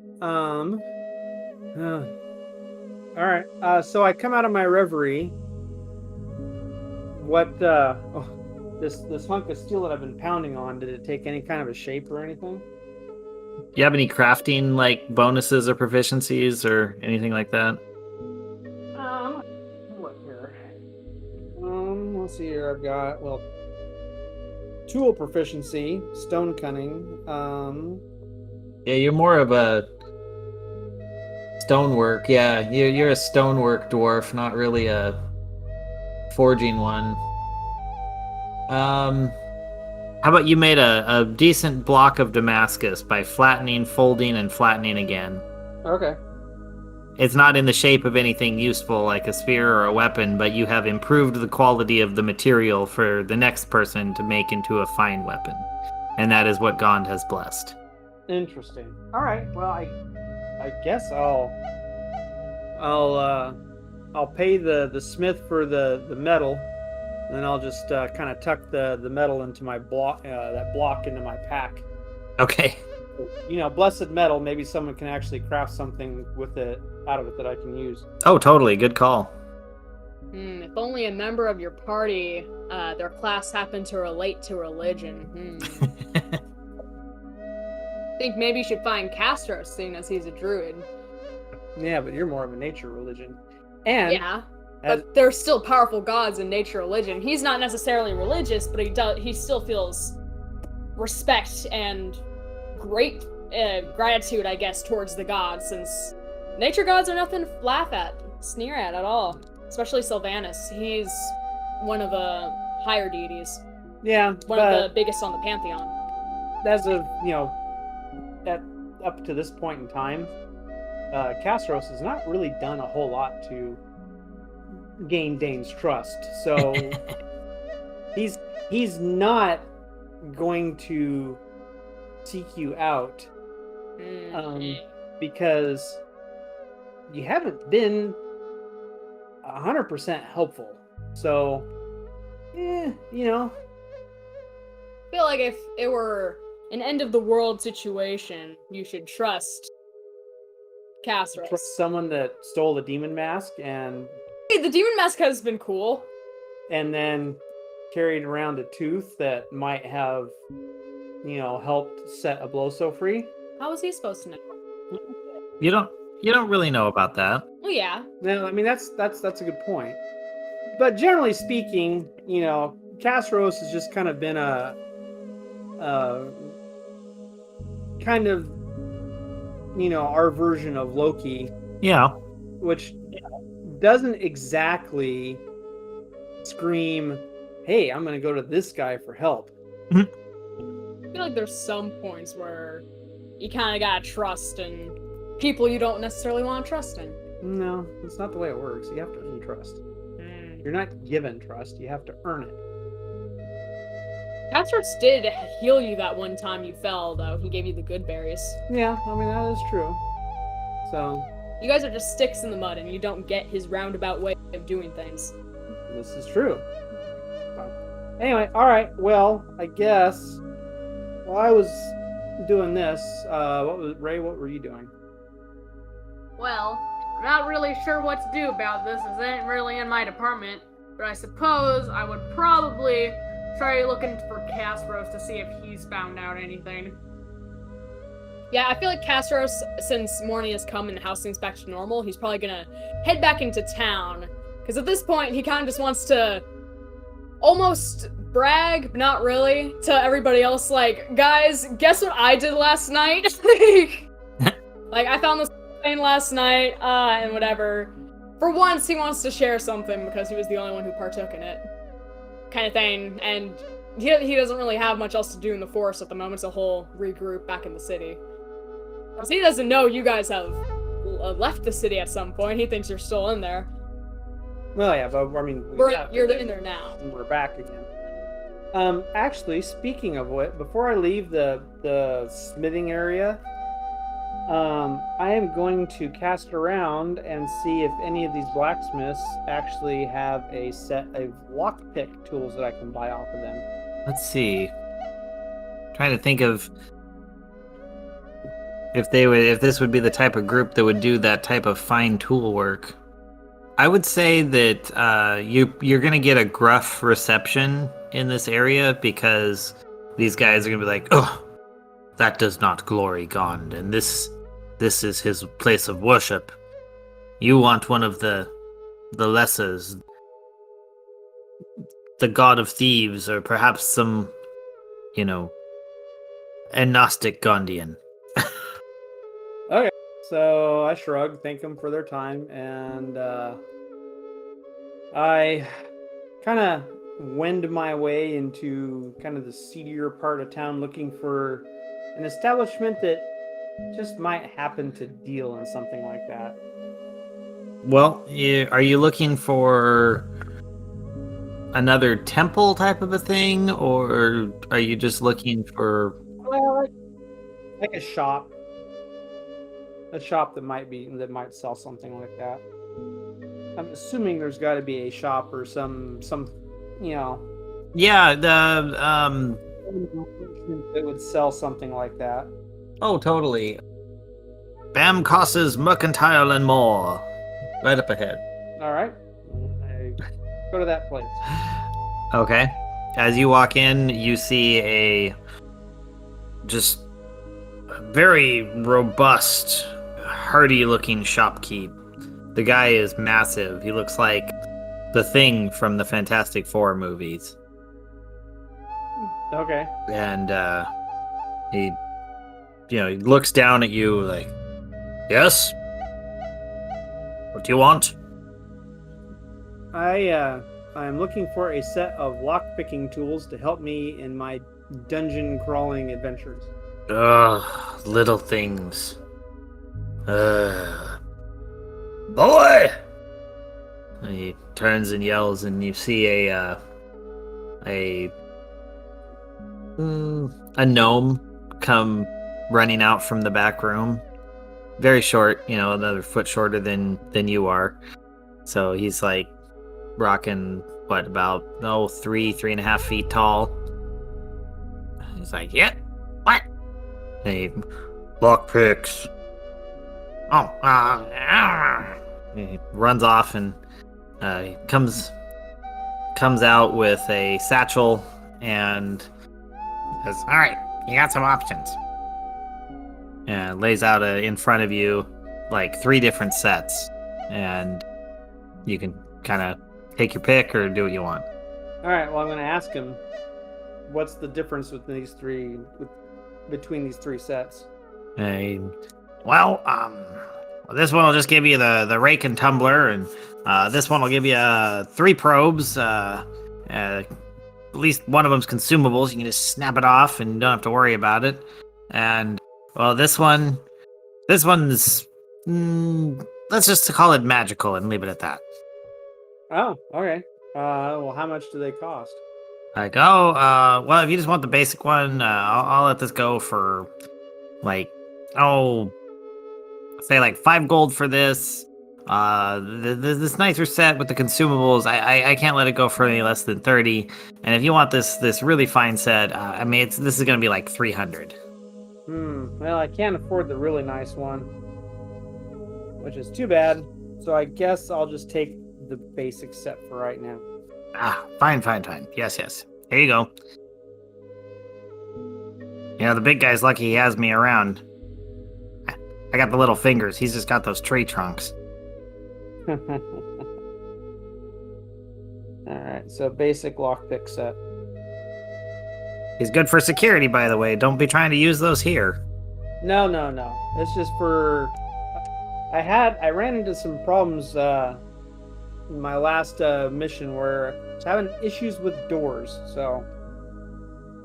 All right. So I come out of my reverie. What? This hunk of steel that I've been pounding on. Did it take any kind of a shape or anything? Do you have any crafting like bonuses or proficiencies or anything like that? What here? Let's see here. I've got tool proficiency, stone cunning. Yeah, you're more of a stonework. Yeah, you're a stonework dwarf, not really a forging one. How about you made a decent block of Damascus by flattening, folding, and flattening again? Okay. It's not in the shape of anything useful like a spear or a weapon, but you have improved the quality of the material for the next person to make into a fine weapon. And that is what Gond has blessed. Interesting. All right. Well, I guess I'll pay the smith for the metal, and then I'll just kind of tuck the metal into my block into my pack. Okay. Blessed metal. Maybe someone can actually craft something out of it that I can use. Oh, totally. Good call. If only a member of your party, their class happened to relate to religion. I think maybe you should find Castro, seeing as he's a druid. Yeah, but you're more of a nature religion. And yeah, but there's still powerful gods in nature religion. He's not necessarily religious, but he still feels respect and great gratitude, I guess, towards the gods, since nature gods are nothing to laugh at, sneer at all. Especially Sylvanus. He's one of the higher deities. Yeah, one of the biggest on the pantheon. As of up to this point in time, Castros has not really done a whole lot to gain Dane's trust. So he's not going to seek you out because you haven't been 100% helpful. So I feel like if it were an end of the world situation, you should trust Castros. Trust someone that stole the demon mask and the demon mask has been cool. And then carried around a tooth that might have, helped set a Bloso free. How was he supposed to know? You don't really know about that. Well, yeah. No, I mean that's a good point. But generally speaking, Castros has just kind of been a kind of our version of Loki. Yeah. Which doesn't exactly scream, "Hey, I'm going to go to this guy for help." I feel like there's some points where you kind of gotta trust in people you don't necessarily want to trust in. No, that's not the way it works. You have to earn trust. You're not given trust. You have to earn it. Castros did heal you that one time you fell, though. He gave you the good berries. Yeah, I mean, that is true. So, You guys are just sticks in the mud, and you don't get his roundabout way of doing things. This is true. Anyway, all right. Well, I guess while I was doing this, Ray? What were you doing? Well, I'm not really sure what to do about this. This ain't really in my department. But I suppose I would probably try looking for Castros to see if he's found out anything. Yeah, I feel like Castros, since morning has come and the house seems back to normal, he's probably gonna head back into town. Because at this point, he kind of just wants to almost brag, but not really, to everybody else. Like, guys, guess what I did last night? Like, I found this thing last night, and whatever. For once, he wants to share something because he was the only one who partook in it. Kind of thing. And he doesn't really have much else to do in the forest at the moment, so he'll regroup back in the city. Because he doesn't know you guys have left the city at some point. He thinks you're still in there. Well, yeah, but I mean, You're in there now. And we're back again. Actually, speaking of what, before I leave the smithing area, I am going to cast around and see if any of these blacksmiths actually have a set of lockpick tools that I can buy off of them. Let's see. Trying to think of if this would be the type of group that would do that type of fine tool work. I would say that you're gonna get a gruff reception in this area because these guys are gonna be like, "Oh, that does not glory Gond, and this is his place of worship. You want one of the lessers, the god of thieves, or perhaps some, agnostic Gondian." Okay. So I shrug, thank them for their time, and I kind of wend my way into kind of the seedier part of town looking for an establishment that just might happen to deal in something like that. Well, are you looking for another temple type of a thing, or are you just looking for... Well, like a shop that might sell something like that. I'm assuming there's got to be a shop or some Yeah, that would sell something like that. Oh, totally. Bam Cosses Mercantile and More. Right up ahead. All right. I go to that place. Okay. As you walk in, you see a just very robust, hardy-looking shopkeep. The guy is massive. He looks like the Thing from the Fantastic Four movies. Okay. And he looks down at you like, "Yes? What do you want?" I'm looking for a set of lockpicking tools to help me in my dungeon crawling adventures. Ugh, little things. Boy! And he turns and yells, and you see a gnome come running out from the back room. Very short, another foot shorter than you are. So he's like rocking about 3.5 feet tall. He's like, "Yeah, what?" And he lockpicks. Oh, he runs off and he comes out with a satchel and Says, "All right, you got some options." and lays out in front of you like 3 different sets, and you can kind of take your pick or do what you want. All right. Well, I'm going to ask him, what's the difference with between these 3 sets? Well, this one will just give you the rake and tumbler, and this one will give you 3 probes. At least one of them's consumables. You can just snap it off and don't have to worry about it. And well, this one's let's just call it magical and leave it at that. Oh, okay. Well, how much do they cost? Like, well, if you just want the basic one, I'll let this go for like, say like 5 gold for this. This nicer set with the consumables, I can't let it go for any less than 30. And if you want this really fine set, I mean, this is gonna be like 300. Well, I can't afford the really nice one, which is too bad. So I guess I'll just take the basic set for right now. Fine. Yes. Here you go. You know, the big guy's lucky he has me around. I got the little fingers. He's just got those tree trunks. Alright, so basic lockpick set. He's good for security, by the way. Don't be trying to use those here. No. It's just for... I ran into some problems in my last mission where I was having issues with doors, so...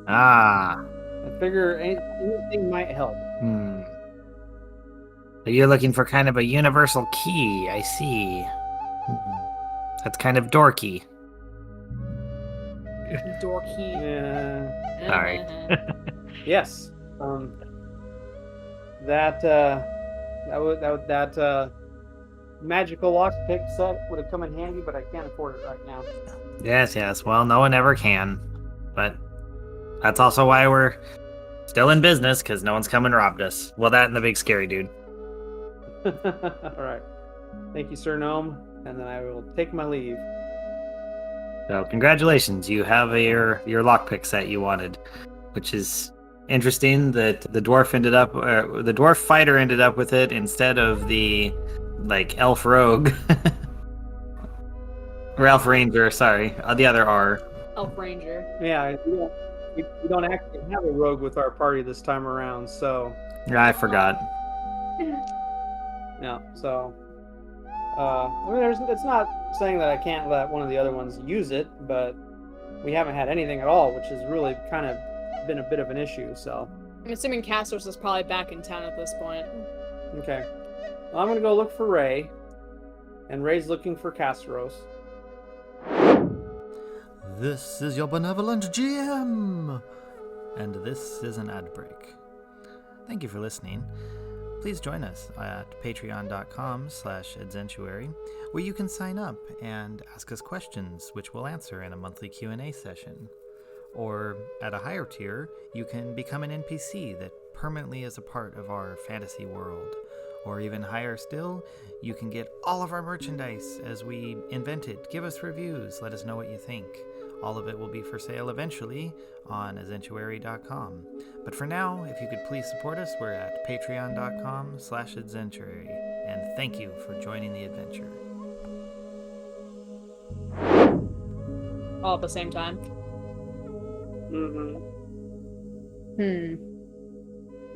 Ah. I figure anything might help. So you're looking for kind of a universal key, I see. That's kind of dorky. Dorky. Yeah. Sorry. Yes. That magical lockpick set would have come in handy, but I can't afford it right now. Yes. Well, no one ever can. But that's also why we're still in business, because no one's come and robbed us. Well, that and the big scary dude. All right. Thank you, Sir Gnome. And then I will take my leave. So congratulations, you have your lockpick set you wanted, which is interesting that the dwarf fighter ended up with it instead of the elf rogue. Or elf ranger, sorry, the other R. Elf Ranger. Yeah, we don't actually have a rogue with our party this time around, so... I forgot. Yeah, so... I mean, it's not saying that I can't let one of the other ones use it, but we haven't had anything at all, which has really kind of been a bit of an issue, so... I'm assuming Castros is probably back in town at this point. Okay. Well, I'm gonna go look for Ray, and Ray's looking for Castros. This is your benevolent GM! And this is an ad break. Thank you for listening. Please join us at patreon.com/Azentuary, where you can sign up and ask us questions, which we'll answer in a monthly Q&A session. Or, at a higher tier, you can become an NPC that permanently is a part of our fantasy world. Or even higher still, you can get all of our merchandise as we invent it. Give us reviews, let us know what you think. All of it will be for sale eventually on Azentuary.com. But for now, if you could please support us, we're at patreon.com/Azentuary. And thank you for joining the adventure. All at the same time.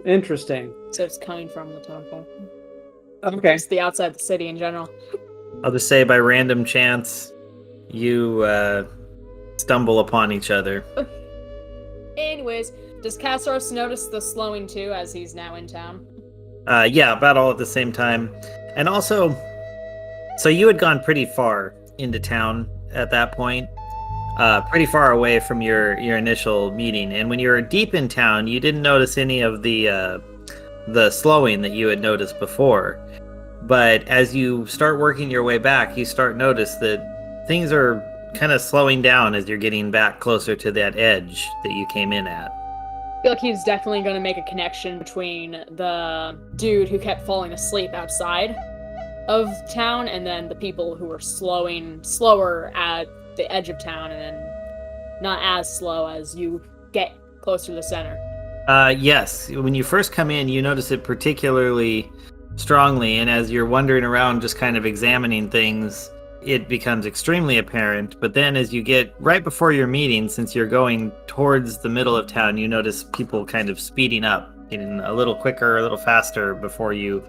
Interesting. So it's coming from the temple. Okay. It's the outside the city in general. I'll just say by random chance, you stumble upon each other. Anyways, does Castros notice the slowing too as he's now in town? Yeah, about all at the same time. And also, so you had gone pretty far into town at that point, pretty far away from your initial meeting. And when you were deep in town, you didn't notice any of the slowing that you had noticed before. But as you start working your way back, you start notice that things are kind of slowing down as you're getting back closer to that edge that you came in at. I feel like he's definitely going to make a connection between the dude who kept falling asleep outside of town and then the people who were slower at the edge of town and then not as slow as you get closer to the center. Yes. When you first come in, you notice it particularly strongly, and as you're wandering around just kind of examining things, it becomes extremely apparent. But then as you get right before your meeting, since you're going towards the middle of town, you notice people kind of speeding up, getting a little quicker, a little faster before you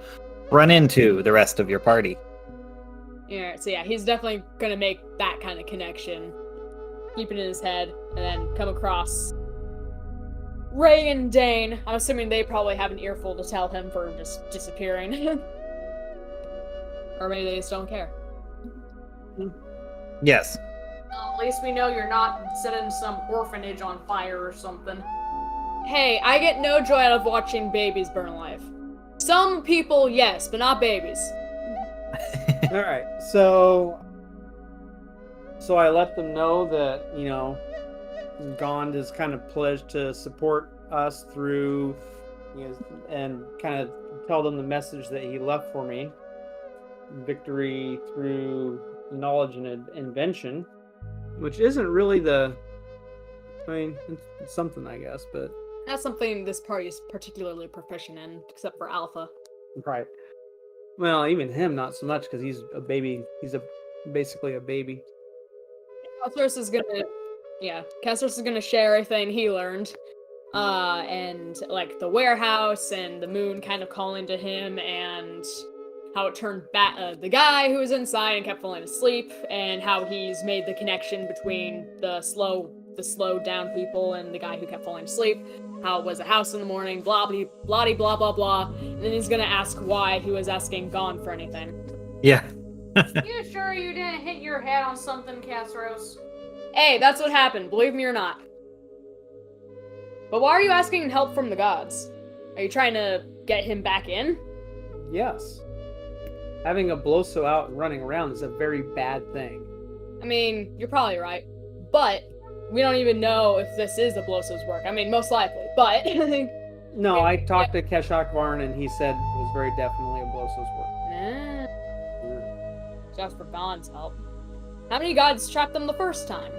run into the rest of your party. Yeah, so yeah, he's definitely gonna make that kind of connection, keep it in his head, and then come across Ray and Dane. I'm assuming they probably have an earful to tell him for just disappearing. Or maybe they just don't care. Yes. Well, at least we know you're not setting some orphanage on fire or something. Hey, I get no joy out of watching babies burn alive. Some people, yes, but not babies. All right, so I let them know that Gond has kind of pledged to support us through, and kind of tell them the message that he left for me: victory through knowledge and invention, which isn't really it's something, I guess, but That's something this party is particularly proficient in, except for Alpha. right. Well, even him, not so much, because he's a baby. He's basically a baby. Castros is gonna share everything he learned. And like the warehouse and the moon kind of calling to him, and how it turned back the guy who was inside and kept falling asleep, and how he's made the connection between the slowed down people and the guy who kept falling asleep. How it was a house in the morning, blah blah blah blah blah blah. And then he's gonna ask why he was asking Gon for anything. Yeah. You sure you didn't hit your head on something, Castros? Hey, that's what happened, believe me or not. But why are you asking help from the gods? Are you trying to get him back in? Yes. Having a Bloso out and running around is a very bad thing. I mean, you're probably right. But we don't even know if this is a Bloso's work. I mean, most likely. But No, I talked to Keshak Varn, and he said it was very definitely a Bloso's work. Just for Gon's help. How many gods trapped them the first time?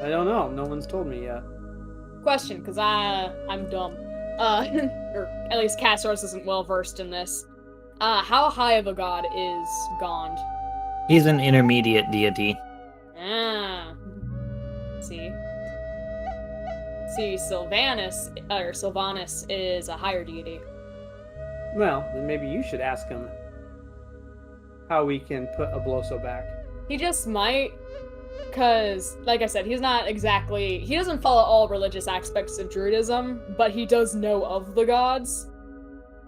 I don't know. No one's told me yet. Question, because I'm dumb. Or at least Castros isn't well versed in this. How high of a god is Gond? He's an intermediate deity. See, Sylvanus is a higher deity. Well, then maybe you should ask him how we can put a Bloso back. He just might, because, like I said, he doesn't follow all religious aspects of Druidism, but he does know of the gods.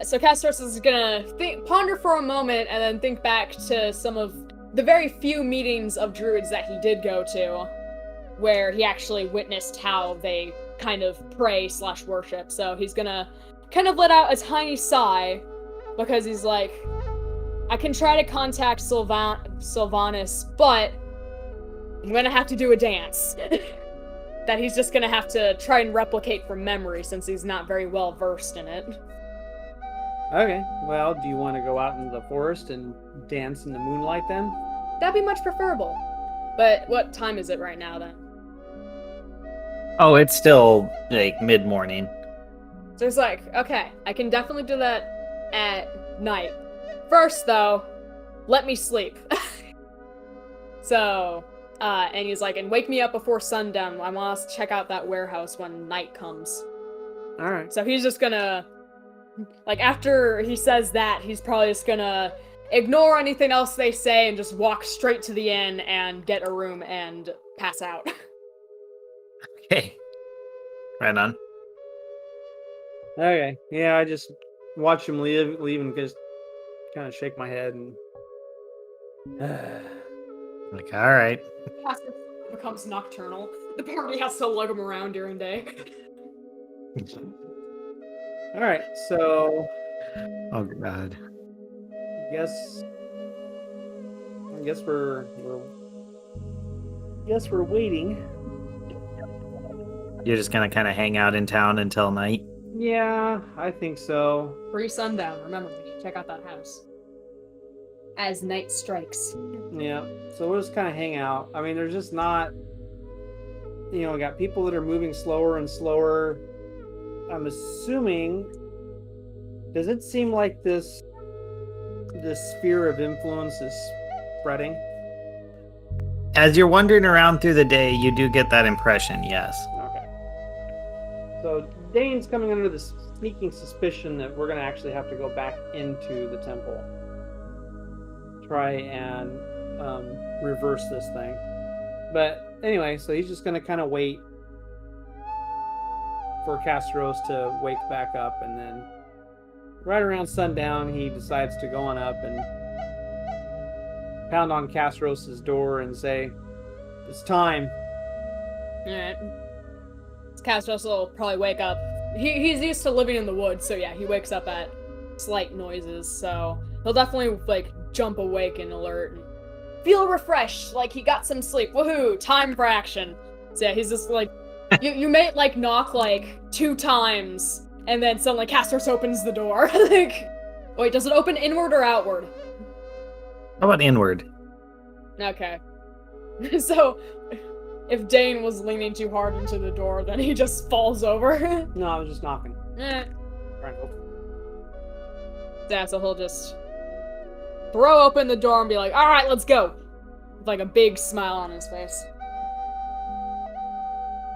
So Castros is gonna ponder for a moment, and then think back to some of the very few meetings of Druids that he did go to, where he actually witnessed how they kind of pray/worship. So he's gonna kind of let out a tiny sigh, because he's like, I can try to contact Sylvanus, but I'm gonna have to do a dance. That he's just gonna have to try and replicate from memory, since he's not very well versed in it. Okay, well, do you want to go out into the forest and dance in the moonlight then? That'd be much preferable. But what time is it right now, then? Oh, it's still like mid-morning. So it's like, okay, I can definitely do that at night. First, though, let me sleep. So, and he's like, and wake me up before sundown. I want us to check out that warehouse when night comes. Alright. So he's just gonna, like, after he says that, he's probably just gonna ignore anything else they say and just walk straight to the inn and get a room and pass out. Okay. Right on. Okay, yeah, I just watch him leave and just kind of shake my head and... Like, all right. Casper becomes nocturnal. The party has to lug him around during day. Alright, so... Oh god. I guess we're waiting. You're just gonna kind of hang out in town until night? Yeah, I think so. Pre-sundown, remember, we need to check out that house. As night strikes. Yeah, so we'll just kind of hang out. I mean, there's just not... we got people that are moving slower and slower. I'm assuming... Does it seem like this sphere of influence is spreading? As you're wandering around through the day, you do get that impression, yes. Okay. So Dane's coming under the sneaking suspicion that we're going to actually have to go back into the temple. Try and reverse this thing. But anyway, so he's just going to kind of wait for Castros to wake back up, and then right around sundown, he decides to go on up and pound on Castros' door and say, "It's time." Alright. Castros will probably wake up. He's used to living in the woods, so yeah, he wakes up at slight noises, so he'll definitely like jump awake and alert and feel refreshed, like he got some sleep. Woohoo! Time for action. So yeah, he's just like you may like knock like 2 times, and then suddenly Castros opens the door. Like, wait, does it open inward or outward? How about inward? Okay. So, if Dane was leaning too hard into the door, then he just falls over. No, I was just knocking. Eh. Trying to open. Yeah, so he'll just throw open the door and be like, alright, let's go! With like a big smile on his face.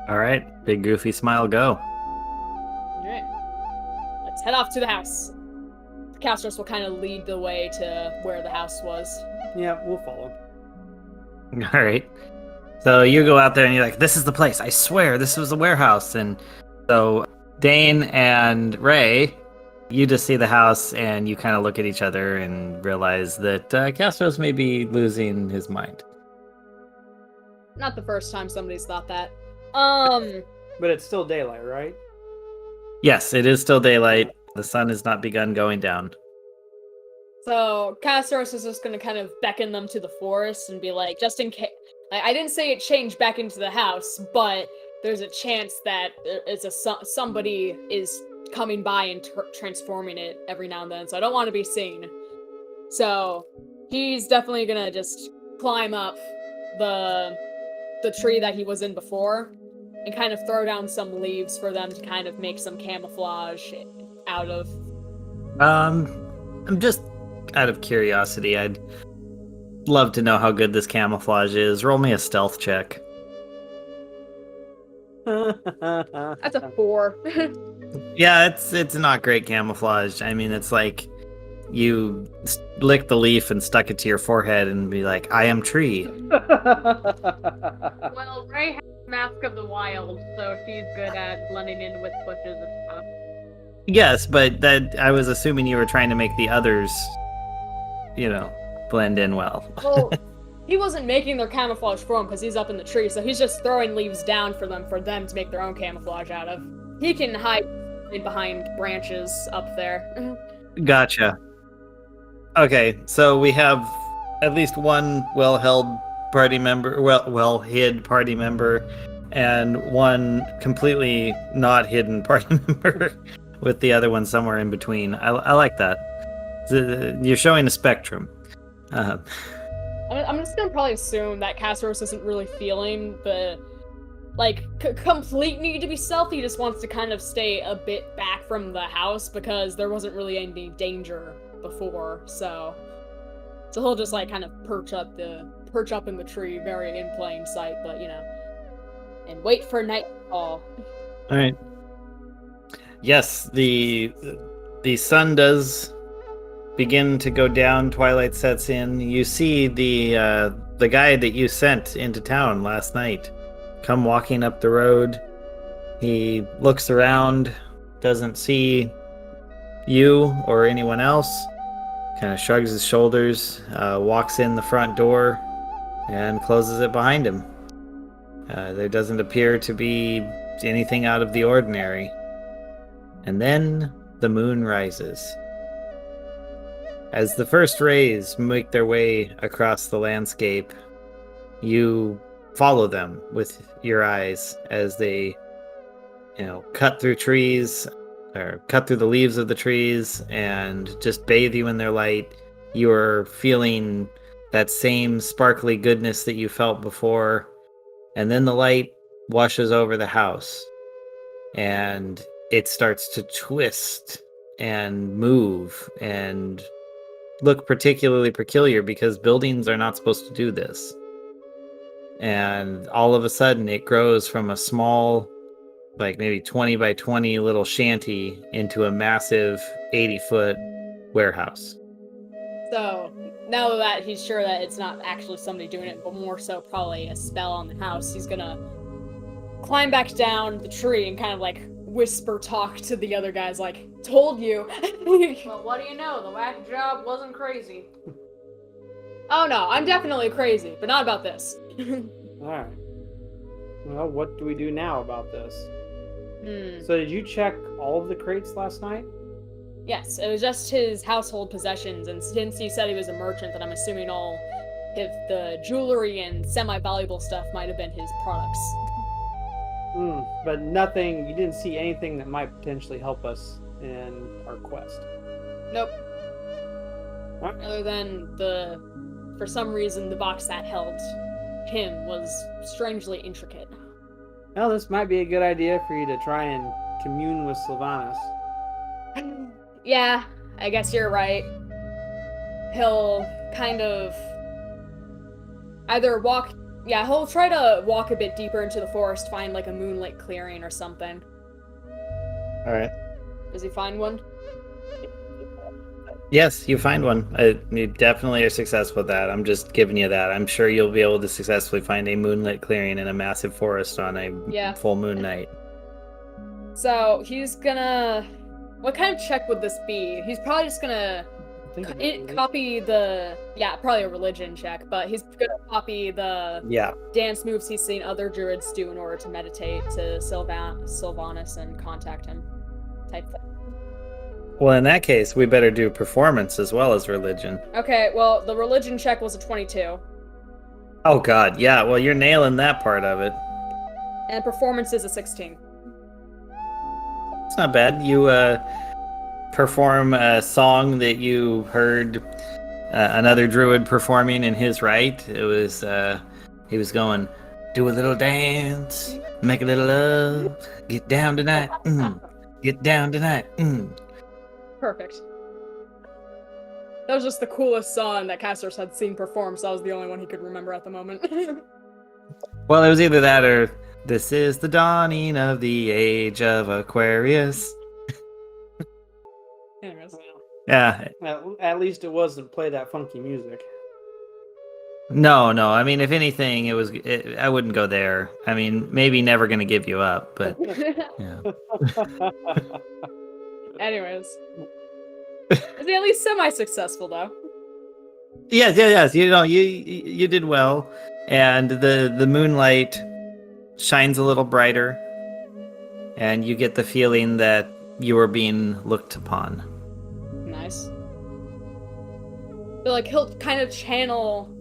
All right, big goofy smile, go. Alright. Let's head off to the house. Castros will kind of lead the way to where the house was. Yeah, we'll follow. All right. So you go out there and you're like, this is the place. I swear, this was the warehouse. And so Dane and Ray, you just see the house and you kind of look at each other and realize that Castros may be losing his mind. Not the first time somebody's thought that. But it's still daylight, right? Yes, it is still daylight. The sun has not begun going down. So Castros is just gonna kind of beckon them to the forest and be like, just in case. I didn't say it changed back into the house, but there's a chance that somebody is coming by and transforming it every now and then. So I don't want to be seen. So he's definitely gonna just climb up the tree that he was in before and kind of throw down some leaves for them to kind of make some camouflage out of. I'm just out of curiosity. I'd love to know how good this camouflage is. Roll me a stealth check. That's a 4. Yeah, it's not great camouflage. I mean, it's like you licked the leaf and stuck it to your forehead and be like, I am tree. Well, Ray has Mask of the Wild, so she's good at blending in with bushes and stuff. Yes, but that I was assuming you were trying to make the others, blend in well. Well, he wasn't making their camouflage for him because he's up in the tree, so he's just throwing leaves down for them to make their own camouflage out of. He can hide behind branches up there. Gotcha. Okay, so we have at least one well-hid party member, and one completely not hidden party member, with the other one somewhere in between. I like that. You're showing a spectrum. I'm just gonna probably assume that Castros isn't really feeling the complete need to be stealthy. He just wants to kind of stay a bit back from the house because there wasn't really any danger before. So he'll just kind of perch up in the tree, very in plain sight, but and wait for nightfall. All right. Yes, the sun does begin to go down. Twilight sets in. You see the guy that you sent into town last night come walking up the road. He looks around, doesn't see you or anyone else, kind of shrugs his shoulders, walks in the front door and closes it behind him. There doesn't appear to be anything out of the ordinary. And then the moon rises. As the first rays make their way across the landscape, you follow them with your eyes as they, cut through trees, or cut through the leaves of the trees, and just bathe you in their light. You're feeling that same sparkly goodness that you felt before, and then the light washes over the house, and it starts to twist and move and look particularly peculiar because buildings are not supposed to do this. And all of a sudden it grows from a small, maybe 20 by 20 little shanty into a massive 80-foot warehouse. So now that he's sure that it's not actually somebody doing it, but more so probably a spell on the house, he's gonna climb back down the tree and kind of whisper talk to the other guys told you. Well, what do you know? The whack job wasn't crazy. Oh no, I'm definitely crazy, but not about this. Alright. Well, what do we do now about this? So did you check all of the crates last night? Yes, it was just his household possessions, and since he said he was a merchant, then I'm assuming all the jewelry and semi-valuable stuff might have been his products. But nothing, you didn't see anything that might potentially help us in our quest. Nope. Huh? Other than for some reason, the box that held him was strangely intricate. Well, this might be a good idea for you to try and commune with Sylvanas. Yeah, I guess you're right. He'll kind of either he'll try to walk a bit deeper into the forest, find like a moonlit clearing or something. All right. Does he find one? Yes, you find one. You definitely are successful with that. I'm just giving you that. I'm sure you'll be able to successfully find a moonlit clearing in a massive forest on a full moon night. So he's gonna. What kind of check would this be? He's probably just gonna copy probably a religion check, but he's gonna copy the dance moves he's seen other druids do in order to meditate to Sylvanas and contact him, type thing. Well, in that case, we better do performance as well as religion. Okay, well, the religion check was a 22. Oh, God, yeah, well, you're nailing that part of it. And performance is a 16. It's not bad. You perform a song that you heard another druid performing in his right. It was, he was going, do a little dance, make a little love, get down tonight, get down tonight, Perfect. That was just the coolest song that Castors had seen performed, so that was the only one he could remember at the moment. Well, it was either that or this is the dawning of the age of Aquarius. Anyways. Yeah. At least it wasn't play that funky music. No. I mean, if anything, I wouldn't go there. I mean, maybe never going to give you up, but yeah. Anyways. Is he at least semi-successful, though? Yes. You did well, and the moonlight shines a little brighter, and you get the feeling that you are being looked upon. Nice. But like he'll kind of channel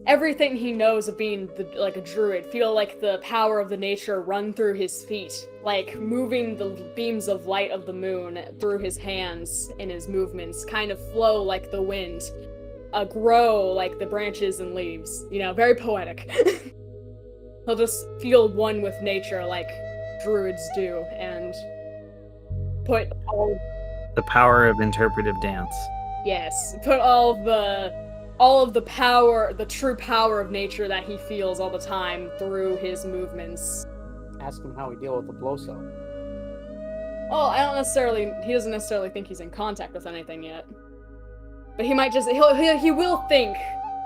everything he knows of being like a druid, feel like the power of the nature run through his feet, like moving the beams of light of the moon through his hands and his movements, kind of flow like the wind, grow like the branches and leaves, very poetic. He'll just feel one with nature like druids do, and put the power of interpretive dance. Yes, put all of the power, the true power of nature that he feels all the time through his movements. Ask him how we deal with the Bloso. Oh, he doesn't necessarily think he's in contact with anything yet. But he might he will think,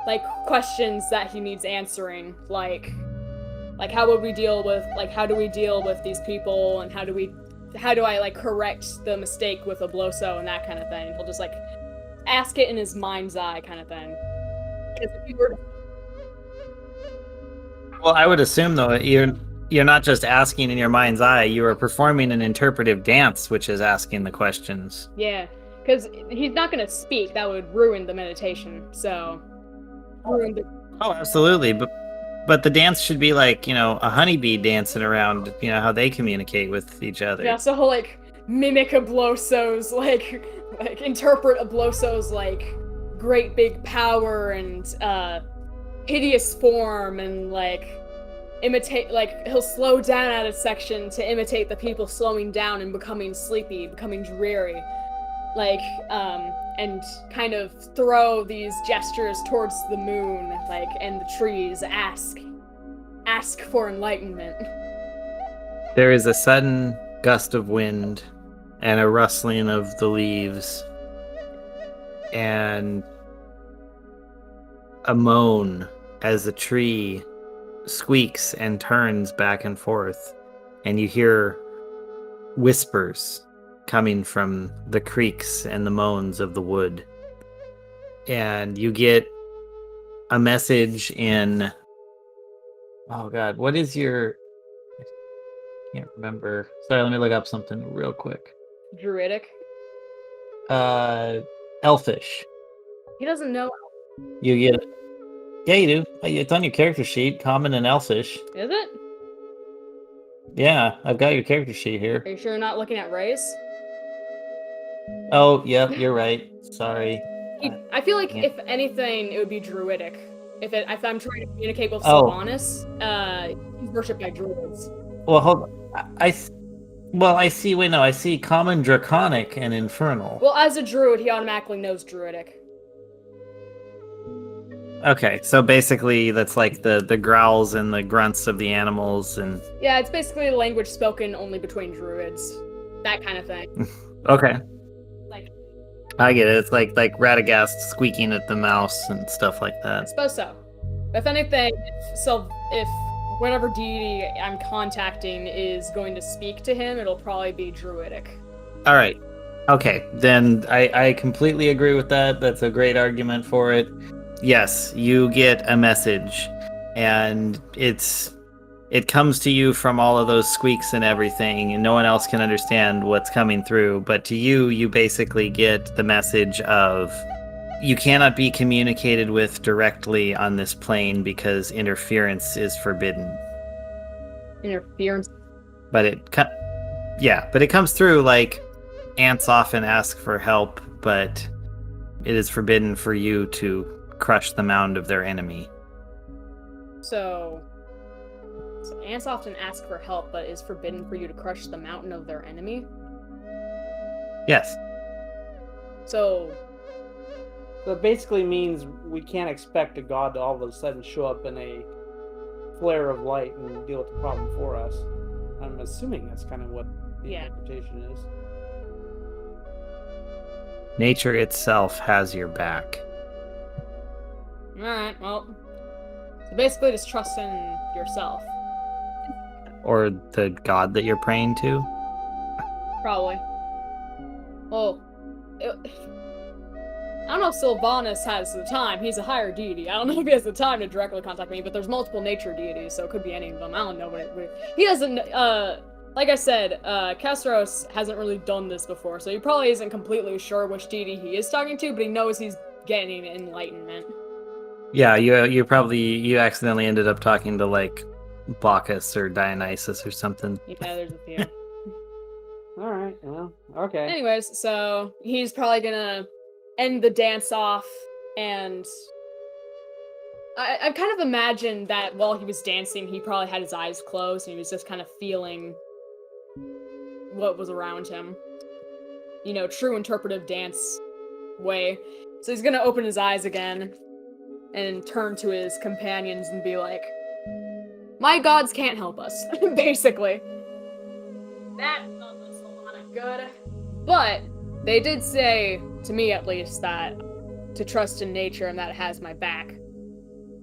like, questions that he needs answering, like how do we deal with these people, and how do I like correct the mistake with a Bloso and that kind of thing. He'll just like ask it in his mind's eye kind of thing. Well, I would assume though you're not just asking in your mind's eye, you are performing an interpretive dance, which is asking the questions. Yeah, because he's not going to speak. That would ruin the meditation. So Oh, absolutely, but the dance should be like, a honeybee dancing around, how they communicate with each other. Yeah, so he'll like mimic a Bloso's like interpret a Bloso's like great big power and hideous form, and like imitate, like he'll slow down at a section to imitate the people slowing down and becoming sleepy, becoming dreary, like and kind of throw these gestures towards the moon, like, and the trees, ask for enlightenment. There is a sudden gust of wind and a rustling of the leaves and a moan as the tree squeaks and turns back and forth, and you hear whispers coming from the creaks and the moans of the wood, and you get a message in, oh god, what is your, I can't remember, sorry, let me look up something real quick. Druidic. Elfish. He doesn't know. You get it. Yeah, you do. It's on your character sheet, common and elfish. Is it? Yeah, I've got your character sheet here. Are you sure you're not looking at race? Oh, yep, you're right. Sorry. I feel like Yeah. if anything, it would be druidic. If I'm trying to communicate with Oh. Sylvanas, he's worshipped by druids. Well, hold on. I see. Wait, no, I see common, draconic, and infernal. Well, as a druid, he automatically knows druidic. Okay, so basically, that's like the growls and the grunts of the animals, and Yeah, it's basically a language spoken only between druids. That kind of thing. okay, Like, I get it. It's like Radagast squeaking at the mouse and stuff like I that. suppose so. If anything, if whatever deity I'm contacting is going to speak to him, it'll probably be druidic. All right. Okay, then I completely agree with that. That's a great argument for it. Yes, you get a message, and it comes to you from all of those squeaks and everything, and no one else can understand what's coming through. But to you, you basically get the message of you cannot be communicated with directly on this plane because interference is forbidden. Interference. But it comes through like ants often ask for help, but it is forbidden for you to crush the mound of their enemy. So ants often ask for help, but it's forbidden for you to crush the mountain of their enemy. Yes. So it basically means we can't expect a god to all of a sudden show up in a flare of light and deal with the problem for us. I'm assuming that's kind of what the interpretation is. Nature itself has your back. Alright, well. So basically just trust in yourself. Or the god that you're praying to. Probably. Well, I don't know if Sylvanas has the time. He's a higher deity. I don't know if he has the time to directly contact me, but there's multiple nature deities, so it could be any of them. I don't know what he doesn't, like I said, Castros hasn't really done this before, so he probably isn't completely sure which deity he is talking to, but he knows he's getting enlightenment. Yeah, you accidentally ended up talking to like Bacchus or Dionysus or something. Yeah, there's a few. Alright, well, okay. Anyways, so he's probably gonna end the dance off, and I've kind of imagined that while he was dancing, he probably had his eyes closed, and he was just kind of feeling what was around him. You know, true interpretive dance way. So he's gonna open his eyes again, and turn to his companions and be like, my gods can't help us, basically. That does us a lot of good. But they did say, to me at least, that to trust in nature and that it has my back.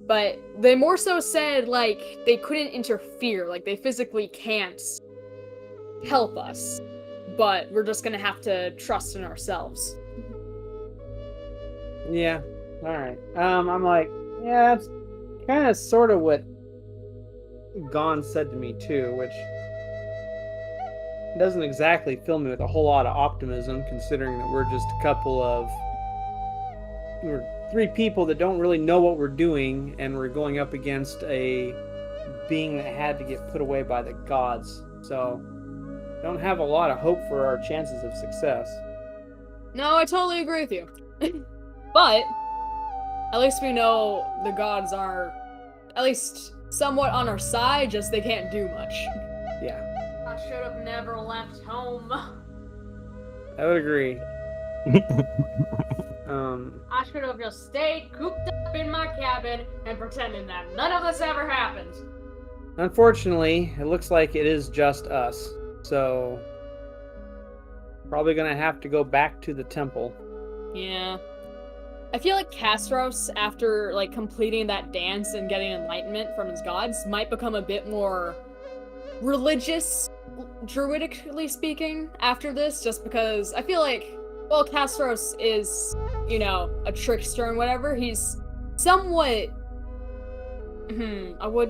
But they more so said, like, they couldn't interfere, like, they physically can't help us. But we're just gonna have to trust in ourselves. Yeah, alright. I'm like, yeah, that's kind of sort of what Gon said to me too, which doesn't exactly fill me with a whole lot of optimism, considering that we're just a couple of we're three people that don't really know what we're doing, and we're going up against a being that had to get put away by the gods. So don't have a lot of hope for our chances of success. No, I totally agree with you. But at least we know the gods are at least somewhat on our side, just they can't do much. Yeah, I should have never left home. I would agree. I should have just stayed cooped up in my cabin and pretended that none of this ever happened. Unfortunately, it looks like it is just us. So probably gonna have to go back to the temple. Yeah. I feel like Castros, after like completing that dance and getting enlightenment from his gods, might become a bit more religious, druidically speaking, after this, just because I feel like, well, Castros is, you know, a trickster and whatever, he's somewhat, I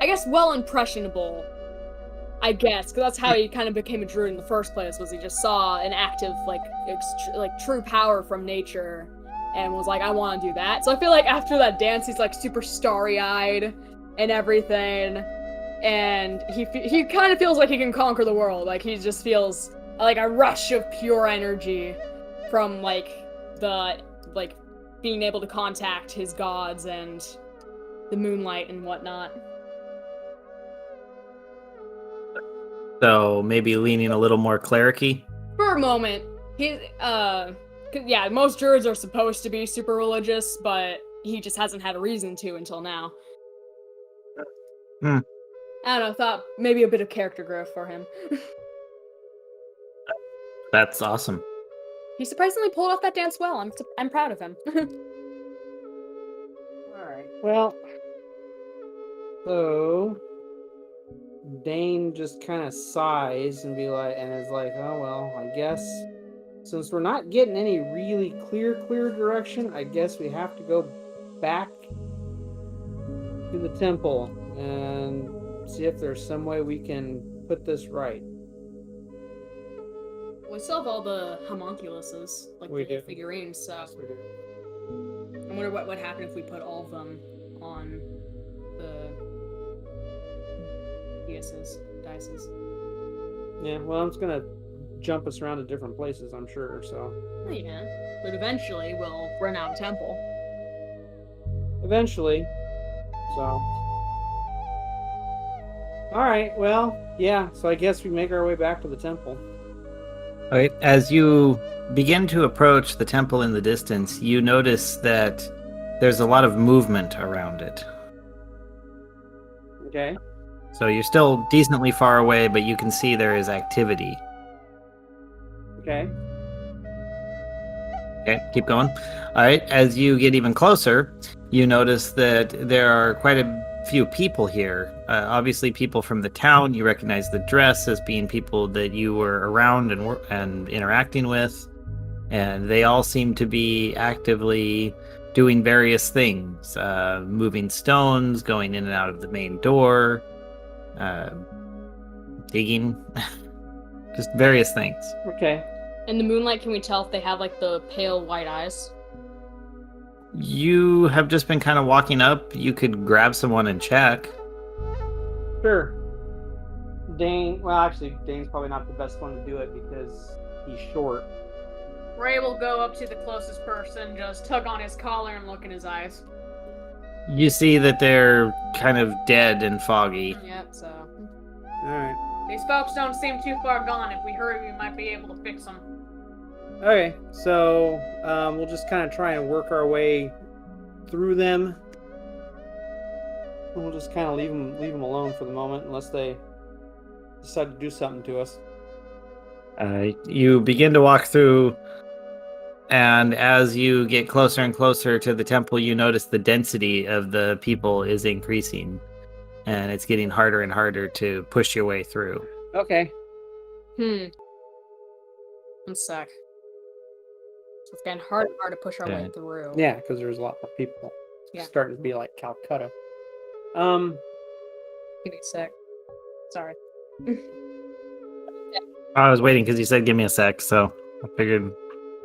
guess well impressionable I guess, because that's how he kind of became a druid in the first place. Was he just saw an active true power from nature, and was like, I want to do that. So I feel like after that dance, he's like super starry-eyed and everything, and he kind of feels like he can conquer the world. Like he just feels like a rush of pure energy from being able to contact his gods and the moonlight and whatnot. So maybe leaning a little more cleric-y. For a moment, most druids are supposed to be super religious, but he just hasn't had a reason to until now. Hmm. I don't know, thought maybe a bit of character growth for him. That's awesome. He surprisingly pulled off that dance well. I'm proud of him. Alright. Well, so Dane just kind of sighs and is like, oh well, I guess since we're not getting any really clear direction, I guess we have to go back to the temple and see if there's some way we can put this right. We still have all the homunculuses, like We the do. figurines, so Yes, we do. I wonder what would happen if we put all of them on the dices. Yeah, well, it's gonna jump us around to different places, I'm sure, so. Oh, yeah. But eventually we'll run out of temple. Eventually. So. Alright, well, yeah, so I guess we make our way back to the temple. All right. As you begin to approach the temple in the distance, you notice that there's a lot of movement around it. Okay. So you're still decently far away, but you can see there is activity. Okay. Okay, keep going. All right, as you get even closer, you notice that there are quite a few people here. Obviously, people from the town. You recognize the dress as being people that you were around and interacting with, and they all seem to be actively doing various things, moving stones, going in and out of the main door, digging, just various things. Okay. In the moonlight, can we tell if they have like the pale white eyes? You have just been kind of walking up. You could grab someone and check. Sure. Dane's probably not the best one to do it because he's short. Ray will go up to the closest person, just tug on his collar and look in his eyes. You see that they're kind of dead and foggy. Yep, so. Alright. These folks don't seem too far gone. If we hurry, we might be able to fix them. Okay, so we'll just kind of try and work our way through them. And we'll just kind of leave them alone for the moment, unless they decide to do something to us. You begin to walk through, and as you get closer and closer to the temple, you notice the density of the people is increasing, and it's getting harder and harder to push your way through. Okay. One sec. So it's getting harder and harder to push our way through. Yeah, because there's a lot more people. Yeah. It's starting to be like Calcutta. Give me a sec. Sorry. I was waiting because you said give me a sec, so I figured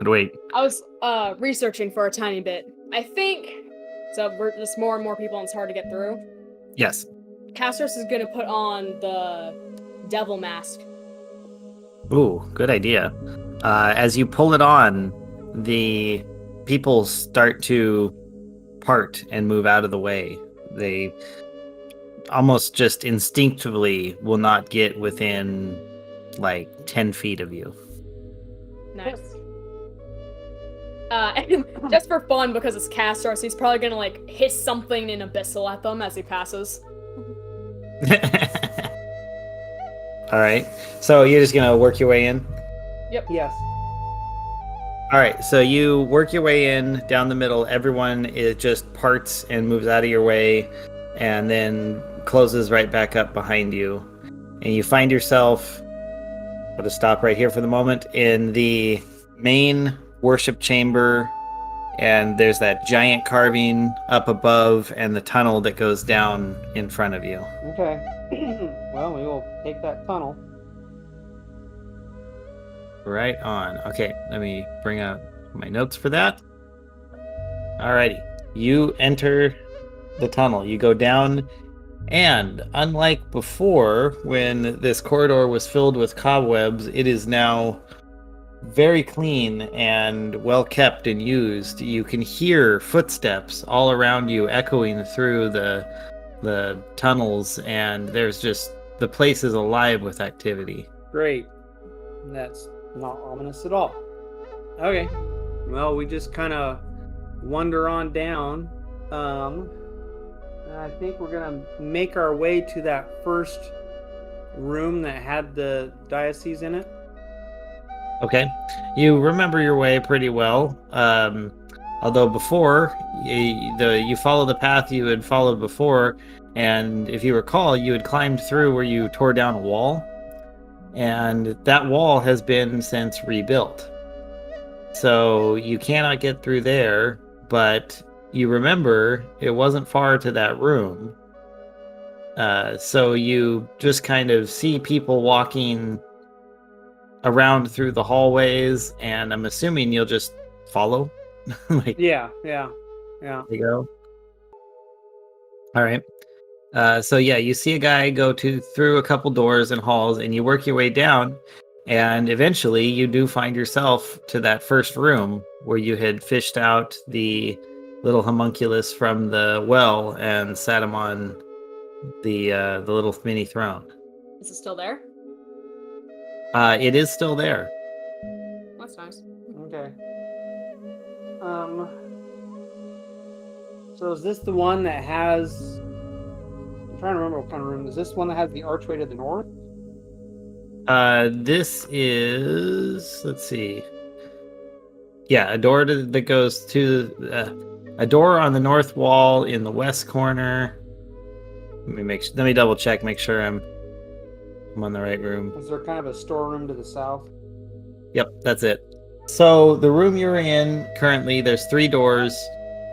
I'd wait. I was researching for a tiny bit. I think so. We're just more and more people, and it's hard to get through. Yes. Castros is gonna put on the devil mask. Ooh, good idea. As you pull it on, the people start to part and move out of the way. They almost just instinctively will not get within like 10 feet of you. Nice. And just for fun, because it's Castros, he's probably gonna like hiss something in abyssal at them as he passes. All right. So you're just gonna work your way in. Yes. All right. So you work your way in down the middle. Everyone is just parts and moves out of your way, and then closes right back up behind you. And you find yourself. I'll just stop right here for the moment in the main worship chamber, and there's that giant carving up above, and the tunnel that goes down in front of you. Okay. Well, we will take that tunnel. Right on. Okay, let me bring up my notes for that. Alrighty. You enter the tunnel. You go down, and unlike before, when this corridor was filled with cobwebs, it is now very clean and well kept and used. You can hear footsteps all around you echoing through the tunnels, and there's just the place is alive with activity. Great. That's not ominous at all. Okay. Well, we just kind of wander on down. I think we're gonna make our way to that first room that had the diocese in it. Okay, you remember your way pretty well. Although before you follow the path you had followed before, and if you recall, you had climbed through where you tore down a wall, and that wall has been since rebuilt. So you cannot get through there, but you remember it wasn't far to that room. So you just kind of see people walking around through the hallways, and I'm assuming you'll just follow. Like, Yeah. there you go. All right. So yeah, you see a guy go through a couple doors and halls, and you work your way down, and eventually you do find yourself to that first room where you had fished out the little homunculus from the well and sat him on the little mini throne. Is it still there? It is still there. That's nice. Okay. So is this the one that has? I'm trying to remember what kind of room. Is this one that has the archway to the north? This is, let's see. Yeah, a door that goes to a door on the north wall in the west corner. Let me double check, make sure I'm on the right room. Is there kind of a storeroom to the south? Yep, that's it. So the room you're in currently, there's 3 doors.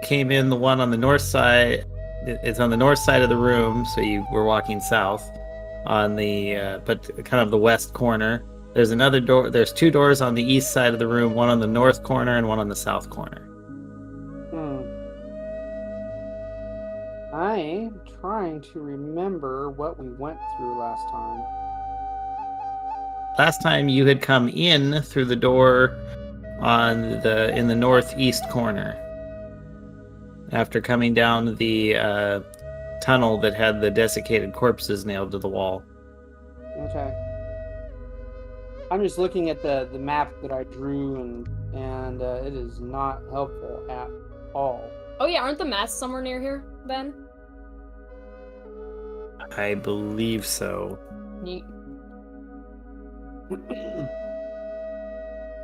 Came in the one on the north side. It's on the north side of the room, so you were walking south on the but kind of the west corner. There's another door. There's 2 doors on the east side of the room, one on the north corner and one on the south corner. I'm trying to remember what we went through last time. Last time you had come in through the door in the northeast corner. After coming down the tunnel that had the desiccated corpses nailed to the wall. Okay. I'm just looking at the map that I drew, and it is not helpful at all. Oh yeah, aren't the masks somewhere near here then? I believe so. Neat.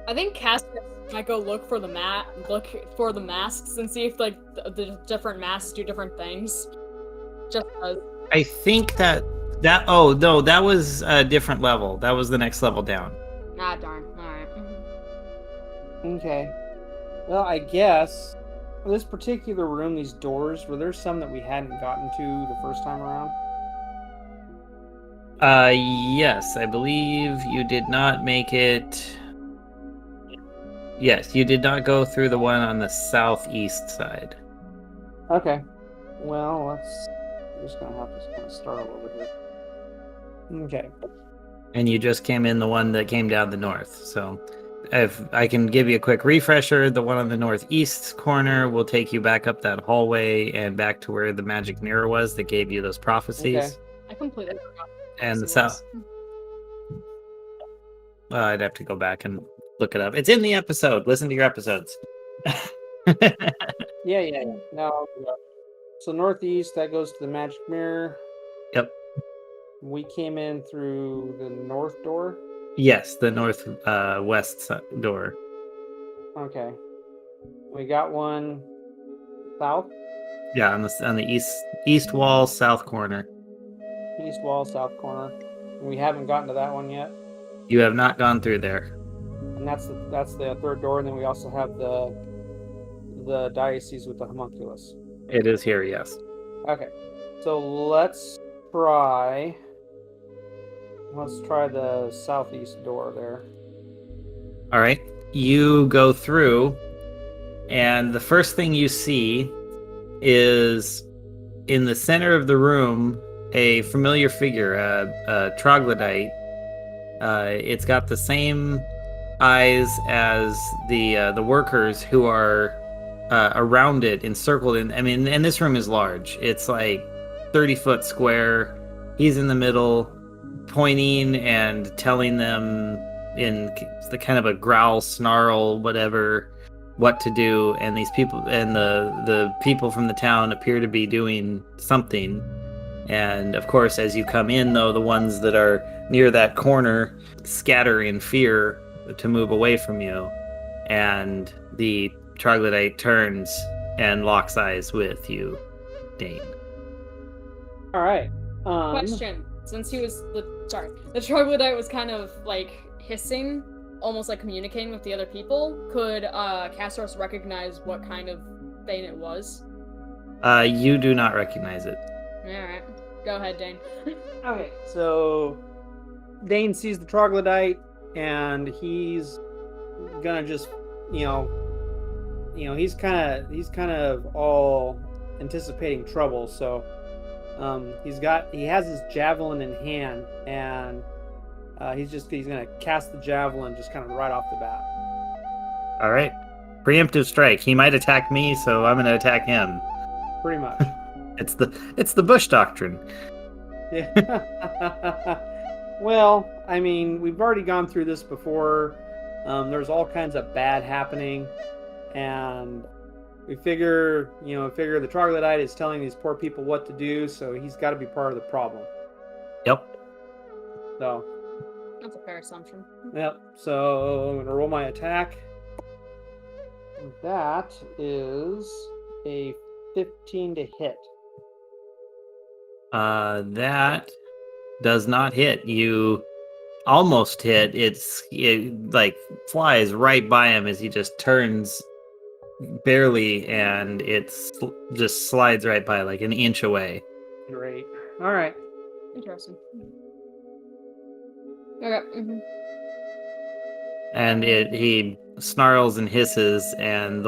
I think Casper might go look for the masks and see if like the different masks do different things. Just because. I think that oh no, that was a different level. That was the next level down. Ah, darn. Alright. Okay. Well, I guess this particular room, these doors, were there some that we hadn't gotten to the first time around? Yes, I believe you did not make it. Yes, you did not go through the one on the southeast side. Okay. Well, we're just gonna have to kind of start all over here. Okay. And you just came in the one that came down the north. So if I can give you a quick refresher, the one on the northeast corner will take you back up that hallway and back to where the magic mirror was that gave you those prophecies. Okay. I completely forgot. And the south. Well, I'd have to go back and look it up. It's in the episode. Listen to your episodes. Yeah. No. So northeast, that goes to the magic mirror. Yep. We came in through the north door. Yes, the north west door. Okay. We got one south. Yeah, on the east wall, south corner. East wall, south corner. We haven't gotten to that one yet. You have not gone through there. And that's the third door, and then we also have the diocese with the homunculus. It is here, yes. Okay. So let's try let's try the southeast door there. All right. You go through, and the first thing you see is in the center of the room a familiar figure, a troglodyte. It's got the same eyes as the workers who are around it, encircled in. I mean, and this room is large. It's like 30-foot square. He's in the middle, pointing and telling them in the kind of a growl, snarl, whatever, what to do. And these people and the people from the town appear to be doing something. And of course, as you come in, though, the ones that are near that corner scatter in fear to move away from you. And the troglodyte turns and locks eyes with you, Dane. All right. Question: since the troglodyte was kind of like hissing, almost like communicating with the other people. Could Castros recognize what kind of thing it was? You do not recognize it. All right, go ahead, Dane. Okay, so Dane sees the troglodyte, and he's gonna just, he's kind of all anticipating trouble. So, he has his javelin in hand, and he's gonna cast the javelin just kind of right off the bat. All right. Preemptive strike. He might attack me, so I'm gonna attack him. Pretty much. It's the Bush doctrine. Yeah. Well, I mean, we've already gone through this before. There's all kinds of bad happening, and we figure the troglodyte is telling these poor people what to do, so he's got to be part of the problem. Yep. So. That's a fair assumption. Yep. So I'm gonna roll my attack. That is a 15 to hit. That does not hit. You almost hit. It like flies right by him as he just turns barely, and just slides right by, like an inch away. Great. All right. Interesting. Okay. Mm-hmm. And he snarls and hisses, and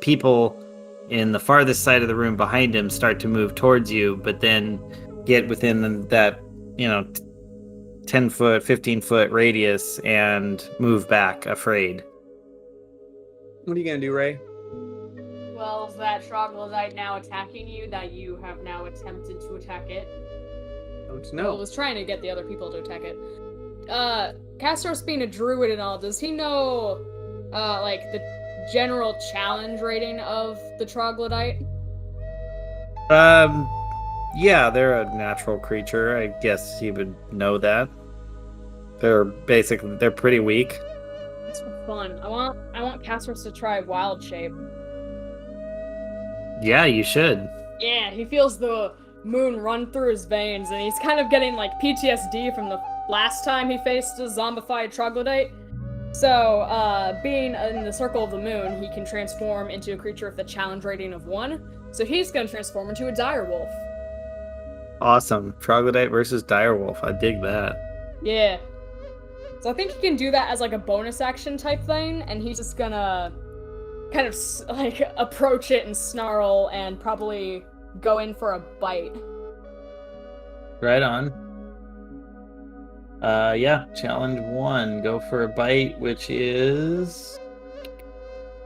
people in the farthest side of the room behind him start to move towards you, but then get within that 10-foot, 15-foot radius and move back, afraid. What are you gonna do, Ray? Well, is that troglodyte now attacking you that you have now attempted to attack it? Don't Well, know. was trying to get the other people to attack it. Castros being a druid and all, does he know, like, the general challenge rating of the troglodyte? Yeah, they're a natural creature. I guess he would know that. They're pretty weak. It's for fun. I want Castros to try wild shape. Yeah, you should. Yeah, he feels the moon run through his veins, and he's kind of getting like PTSD from the last time he faced a zombified troglodyte. So, being in the circle of the moon, he can transform into a creature with a challenge rating of 1. So he's gonna transform into a direwolf. Awesome. Troglodyte versus direwolf. I dig that. Yeah. So I think he can do that as like a bonus action type thing, and he's just gonna kind of like approach it and snarl and probably go in for a bite. Right on. Yeah, challenge 1. Go for a bite, which is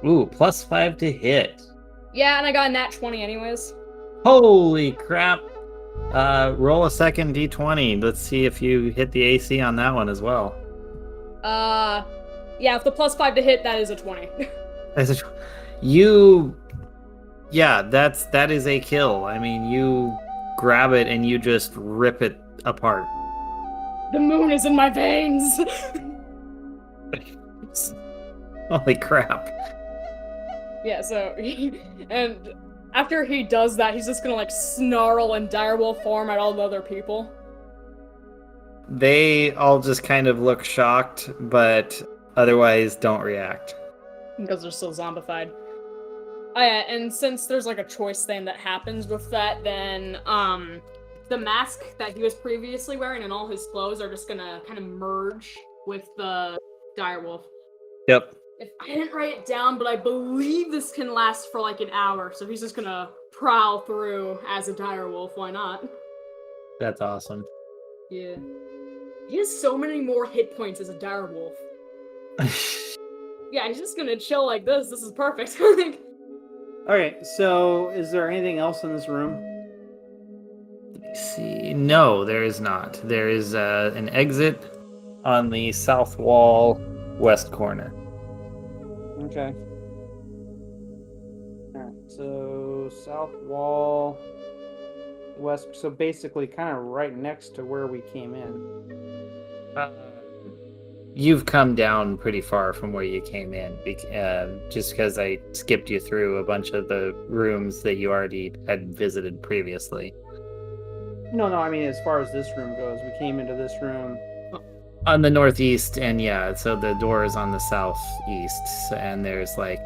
+5 to hit. Yeah, and I got a nat 20 anyways. Holy crap. Roll a second d20. Let's see if you hit the AC on that one as well. Yeah, if the +5 to hit, that is a 20. That is a kill. I mean, you grab it and you just rip it apart. The moon is in my veins! Holy crap. Yeah, so and after he does that, he's just gonna like snarl and direwolf form at all the other people. They all just kind of look shocked, but otherwise don't react. Because they're still zombified. Oh yeah, and since there's like a choice thing that happens with that, then the mask that he was previously wearing and all his clothes are just gonna kind of merge with the direwolf. Yep. If I didn't write it down, but I believe this can last for like an hour, so he's just gonna prowl through as a direwolf. Why not? That's awesome. Yeah. He has so many more hit points as a direwolf. Yeah, he's just gonna chill like this. This is perfect. Okay, so is there anything else in this room? Let me see. No, there is not. There is an exit on the south wall, west corner. Okay. Alright, so south wall, west, so basically kind of right next to where we came in. You've come down pretty far from where you came in, just because I skipped you through a bunch of the rooms that you already had visited previously. No, I mean as far as this room goes, we came into this room. On the northeast, and yeah, so the door is on the southeast, and there's like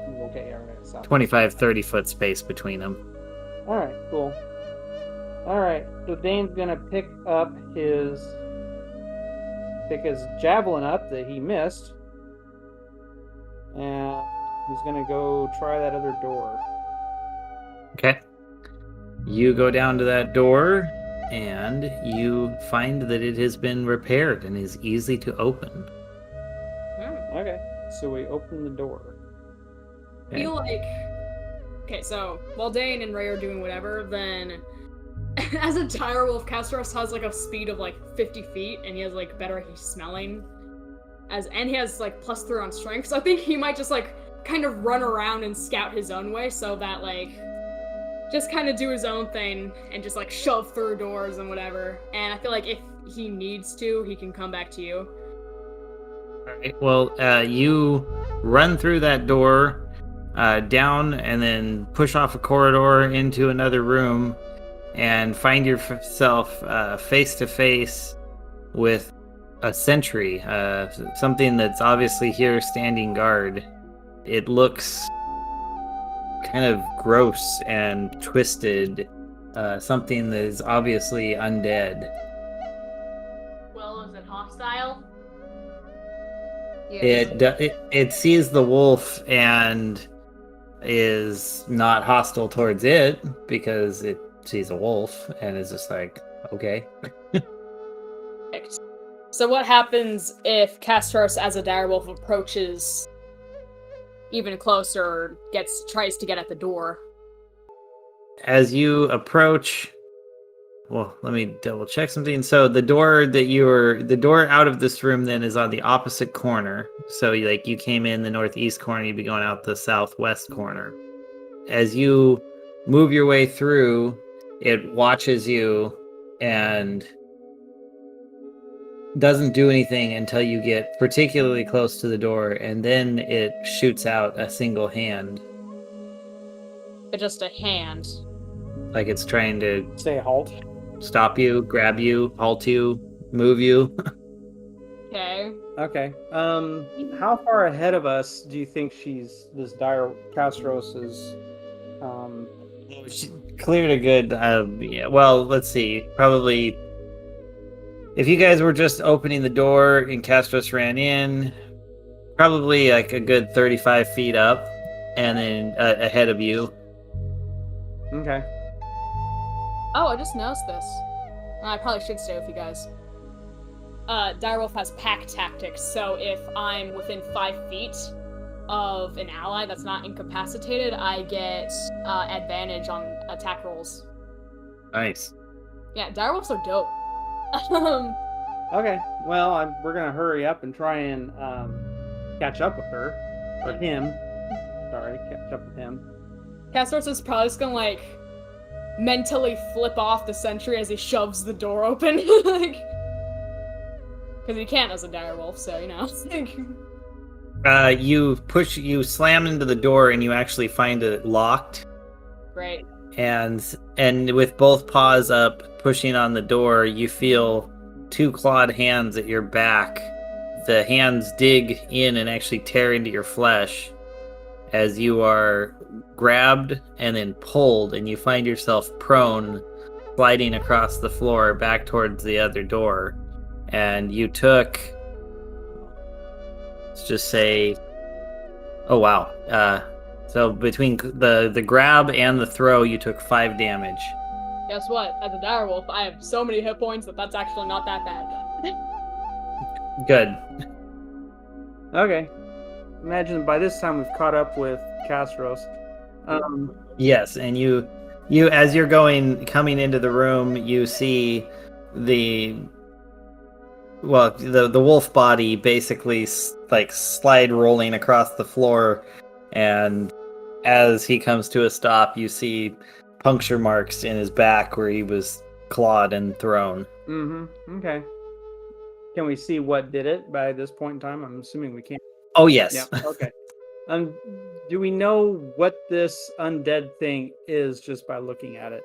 Okay, alright, south. 25, 30-foot space between them. Alright, cool. Alright, so Dane's gonna pick his javelin up that he missed, and he's gonna go try that other door. Okay. You go down to that door, and you find that it has been repaired and is easy to open. Okay, so we open the door. I feel like... Okay, so while Dane and Ray are doing whatever, then as a direwolf, Castros has like a speed of like 50 feet, and he has like better smelling, and he has like +3 on strength. So I think he might just like kind of run around and scout his own way, so that like just kind of do his own thing and just like shove through doors and whatever. And I feel like if he needs to, he can come back to you. All right. Well, you run through that door, down, and then push off a corridor into another room, and find yourself face to face with a sentry, something that's obviously here standing guard. It looks kind of gross and twisted, something that is obviously undead. Well, is it hostile? It sees the wolf and is not hostile towards it because it sees a wolf and is just like, okay. So what happens if Castros as a direwolf approaches even closer or tries to get at the door? As you approach, well, let me double check something. So the door out of this room then is on the opposite corner. So you came in the northeast corner, you'd be going out the southwest corner. As you move your way through, it watches you and doesn't do anything until you get particularly close to the door, and then it shoots out a single hand. Just a hand. Like it's trying to Say halt. stop you, grab you, halt you, move you. Okay. Okay. How far ahead of us do you think Castros is? She cleared a good, yeah, well, let's see, probably, if you guys were just opening the door and Castros ran in, probably like a good 35 feet up, and then ahead of you. Okay. Oh, I just noticed this. I probably should stay with you guys. Direwolf has pack tactics, so if I'm within 5 feet of an ally that's not incapacitated, I get advantage on attack rolls. Nice. Yeah, direwolves are dope. Okay. Well, we're gonna hurry up and try and catch up with her or him. Sorry, catch up with him. Castros is probably just gonna like mentally flip off the sentry as he shoves the door open, like, because he can't as a direwolf, so you know. You slam into the door and you actually find it locked. Great. And with both paws up, pushing on the door, you feel 2 clawed hands at your back. The hands dig in and actually tear into your flesh as you are grabbed and then pulled, and you find yourself prone sliding across the floor back towards the other door, and you took, let's just say, oh wow, so between the grab and the throw, you took 5 damage. Guess what? As a direwolf, I have so many hit points that's actually not that bad. Good. Okay. Imagine by this time we've caught up with Castros. Yes, and you as you're coming into the room, you see the wolf body basically like slide rolling across the floor, and as he comes to a stop, you see puncture marks in his back where he was clawed and thrown. Mm-hmm. Okay. Can we see what did it by this point in time? I'm assuming we can. Oh yes. Yeah. Okay. Do we know what this undead thing is just by looking at it?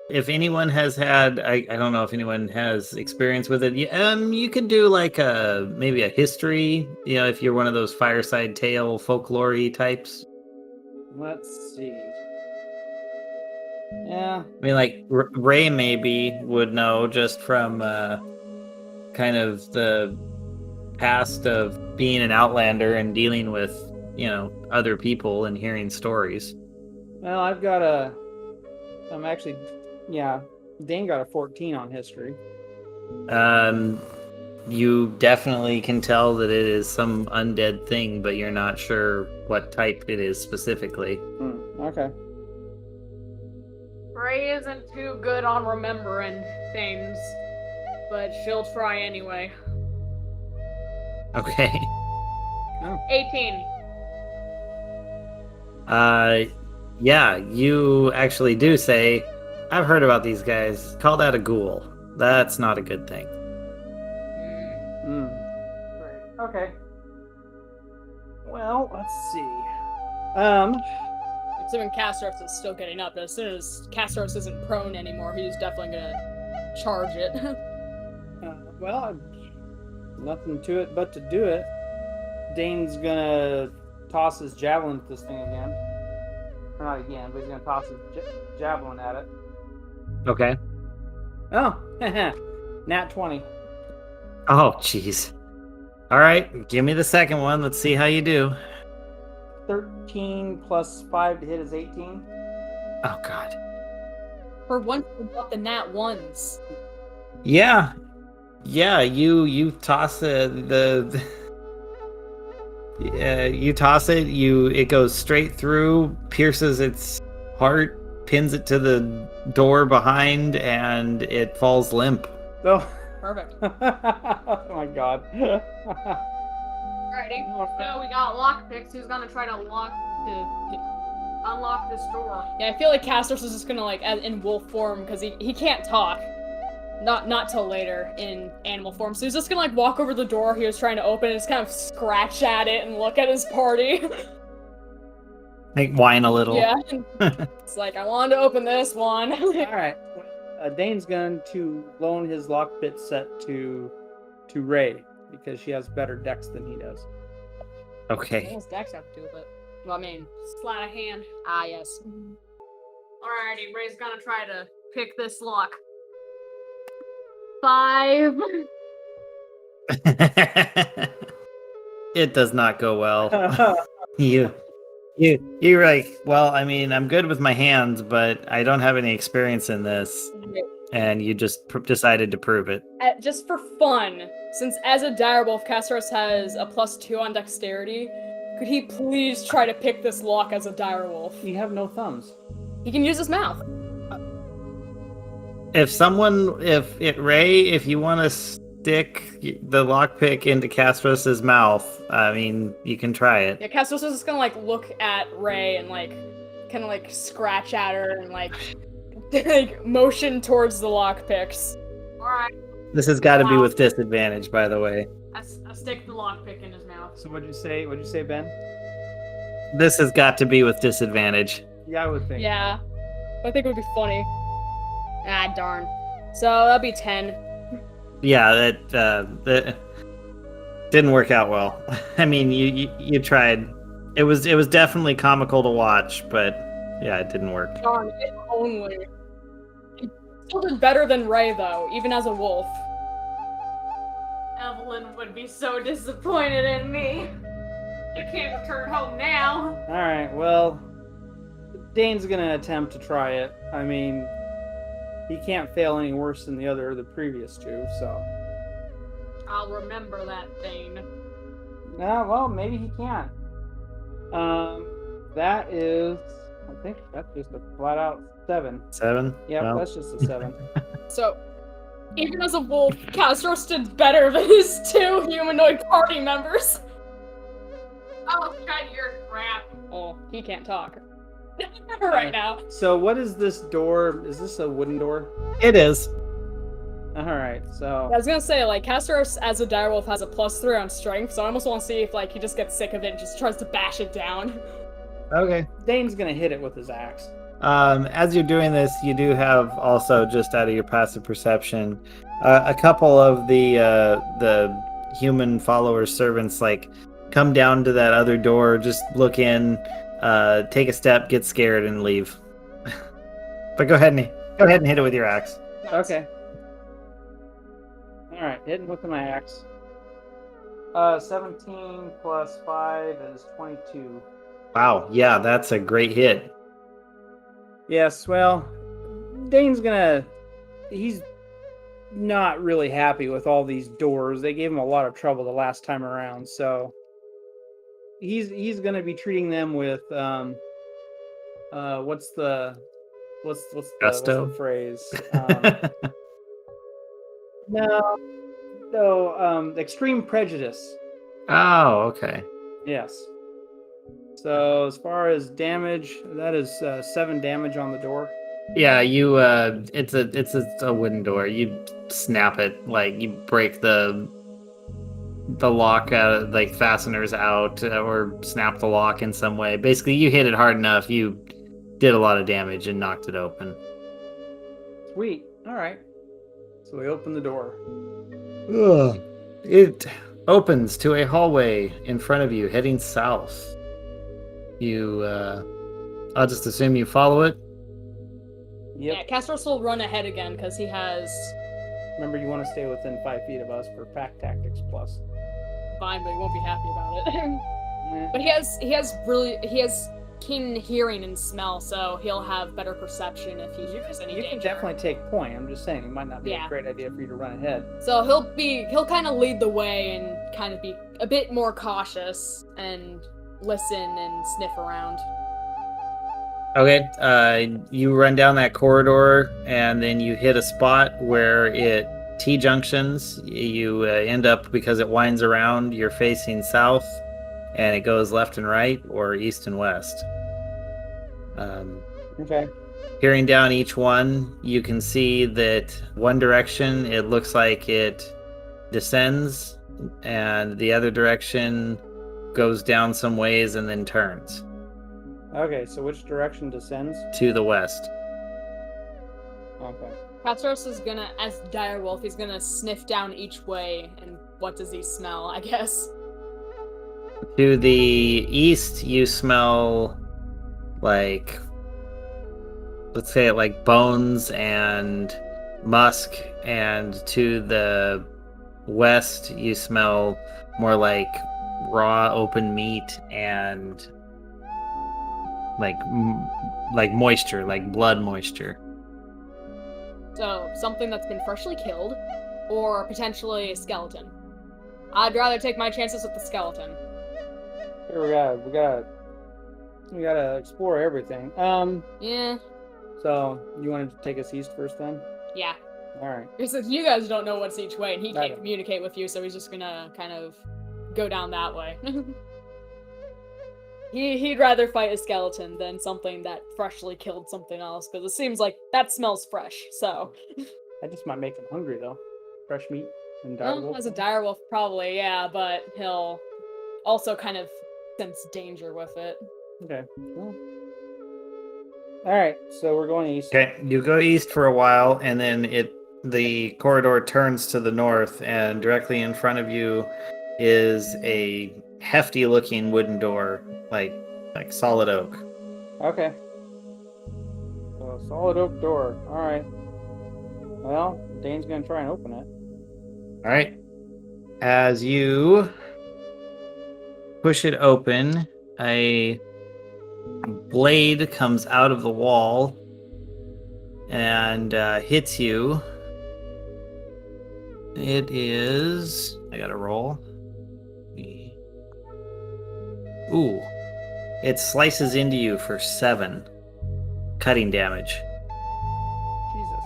If anyone has had, I don't know if anyone has experience with it. You could do like maybe a history. If you're one of those fireside tale folklore-y types. Let's see. Yeah. I mean, like Ray maybe would know just from kind of the past of being an outlander and dealing with other people and hearing stories. Well, Dane got a 14 on history. You definitely can tell that it is some undead thing, but you're not sure what type it is specifically. Okay. Ray isn't too good on remembering things, but she'll try anyway. Okay. 18. Yeah, you actually do say, I've heard about these guys. Call that a ghoul. That's not a good thing. Right. Okay. Well, let's see. Assuming Castros is still getting up, but as soon as Castros isn't prone anymore, he's definitely gonna charge it. Well, nothing to it but to do it. Dane's gonna toss his javelin at this thing again. Or not again, but he's gonna toss his javelin at it. Okay. Oh, nat 20. Oh, jeez. All right, give me the second one. Let's see how you do. 13 plus 5 to hit is 18. Oh, God. For once, we got the nat ones. Yeah. Yeah, you toss the you toss it, it goes straight through, pierces its heart, pins it to the door behind, and it falls limp. Oh. Perfect. Oh my god. Alrighty. So we got lockpicks. Who's gonna try to unlock this door? Yeah, I feel like Castros is just gonna in wolf form because he can't talk. Not till later in animal form. So he's just gonna walk over the door he was trying to open and just kind of scratch at it and look at his party. Like whine a little. Yeah. It's like, I wanted to open this one. Alright. Dane's going to loan his lockpit set to Ray because she has better dex than he does. What Okay. does Dex have to do with it? Well, I mean, Sleight of hand. yes. Alrighty, Ray's gonna try to pick this lock. 5. It does not go well. You're like, well, I mean, I'm good with my hands, but I don't have any experience in this. And you just decided to prove it. Just for fun, since as a direwolf, Castros has a +2 on dexterity, could he please try to pick this lock as a direwolf? You have no thumbs. He can use his mouth. Ray, if you want to stick the lockpick into Castros's mouth, I mean, you can try it. Yeah, Castros is just gonna look at Ray and kind of scratch at her and motion towards the lockpicks. Alright, This has got to be with disadvantage, by the way. I stick the lockpick in his mouth. So what'd you say? What'd you say, Ben? This has got to be with disadvantage. Yeah, I would think. Yeah, I think it would be funny. Ah, darn. So that'd be 10. Yeah, that didn't work out well. I mean, you tried. It was definitely comical to watch, but yeah, it didn't work. Darn, if only. still did better than Ray, though, even as a wolf. Evelyn would be so disappointed in me. I can't return home now. All right, well, Dane's gonna attempt to try it. I mean, he can't fail any worse than the previous two, so. I'll remember that, Dane. Well, maybe he can't. That is, I think that's just a flat out 7. 7? Yep, Well, that's just a 7. So, even as a wolf, Castros did better than his 2 humanoid party members. Oh, shut your crap. Oh, he can't talk. Right now. So what is this door? Is this a wooden door? it is. All right, so I was gonna say, like, Castros as a direwolf has a +3 on strength, so I almost want to see if, like, he just gets sick of it and just tries to bash it down. Okay. Dane's gonna hit it with his axe. As you're doing this, you do have also, just out of your passive perception, a couple of the human followers, servants, like, come down to that other door, just look in, take a step, get scared, and leave. But go ahead and hit it with your axe. Okay. All right, hitting with my axe. 17 plus 5 is 22. Wow, yeah, that's a great hit. Yes, well, he's not really happy with all these doors. They gave him a lot of trouble the last time around, so he's gonna be treating them with what's the Gusto? phrase? Extreme prejudice. Oh, okay. Yes. So as far as damage, that is 7 damage on the door. Yeah, you it's a wooden door. You snap it, like you break the lock like fasteners out, or snap the lock in some way. Basically, you hit it hard enough, you did a lot of damage and knocked it open. Sweet. All right. So we open the door. Ugh. It opens to a hallway in front of you, heading south. You, I'll just assume you follow it. Yep. Yeah, Castros will run ahead again because he has. Remember, you want to stay within 5 feet of us for pack tactics plus. Fine, but he won't be happy about it. Eh. But he has keen hearing and smell, so he'll have better perception if he hears any You danger. can definitely take point. I'm just saying, it might not be Yeah. a great idea for you to run ahead. So he'll kind of lead the way and kind of be a bit more cautious and listen and sniff around. Okay, you run down that corridor, and then you hit a spot where it T-junctions. You end up, because it winds around, you're facing south, and it goes left and right, or east and west. Okay. Peering down each one, you can see that one direction, it looks like it descends, and the other direction goes down some ways and then turns Okay, so which direction descends? to the west. Okay. Castros is gonna, as direwolf, he's gonna sniff down each way, and what does he smell, I guess? To the east, you smell like, let's say, like bones and musk, and to the west, you smell more like raw, open meat and like moisture, like blood moisture. So, something that's been freshly killed, or potentially a skeleton. I'd rather take my chances with the skeleton. Here we gotta explore everything. Yeah, So you wanted to take us east first then? yeah. All right. Because you guys don't know what's each way, and he Right. can't communicate with you, so he's just gonna kind of go down that way. He'd rather fight a skeleton than something that freshly killed something else, because it seems like that smells fresh, so. That just might make him hungry though. Fresh meat and Well, direwolf. as a direwolf, probably, yeah, but he'll also kind of sense danger with it. Okay. Well. All right. So we're going east. Okay, you go east for a while, and then the corridor turns to the north, and directly in front of you is a hefty looking wooden door, like solid oak. Okay. So solid oak door. All right. Well, Dane's gonna try and open it. All right. As you push it open, a blade comes out of the wall and hits you. It is. I gotta roll. Ooh. It slices into you for 7 cutting damage. Jesus.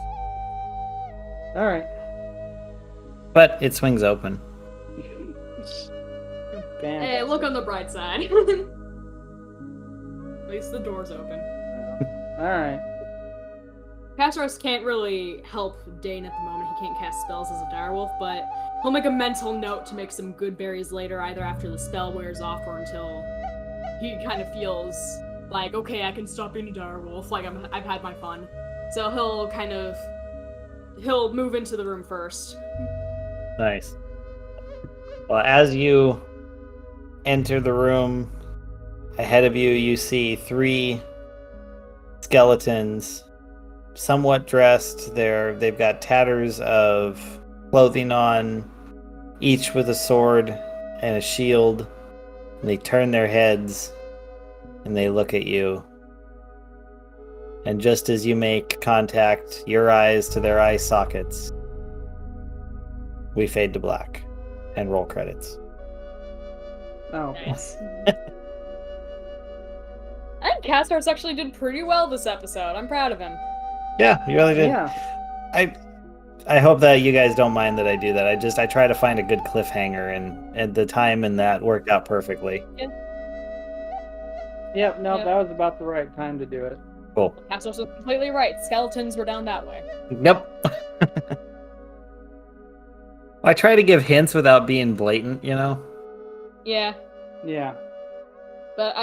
All right. But it swings open. Hey, look on the bright side. At least the door's open. All right. Castros can't really help Dane at the moment. He can't cast spells as a direwolf, but he'll make a mental note to make some good berries later, either after the spell wears off or until he kind of feels like, okay, I can stop being a direwolf. Like I've had my fun. So he'll move into the room first. Nice. Well, as you enter the room, ahead of you, you see 3 skeletons, somewhat dressed. They've got tatters of clothing on, each with a sword and a shield. And they turn their heads and they look at you. And just as you make contact, your eyes to their eye sockets, we fade to black and roll credits. Oh. Nice. I think Castros actually did pretty well this episode. I'm proud of him. Yeah, you really did. Yeah. I hope that you guys don't mind that I do that. I try to find a good cliffhanger, and at the time and that worked out perfectly. Yep. No, Yep. that was about the right time to do it. Cool. Castros was completely right. Skeletons were down that way. Yep. I try to give hints without being blatant, you know? Yeah, Yeah. but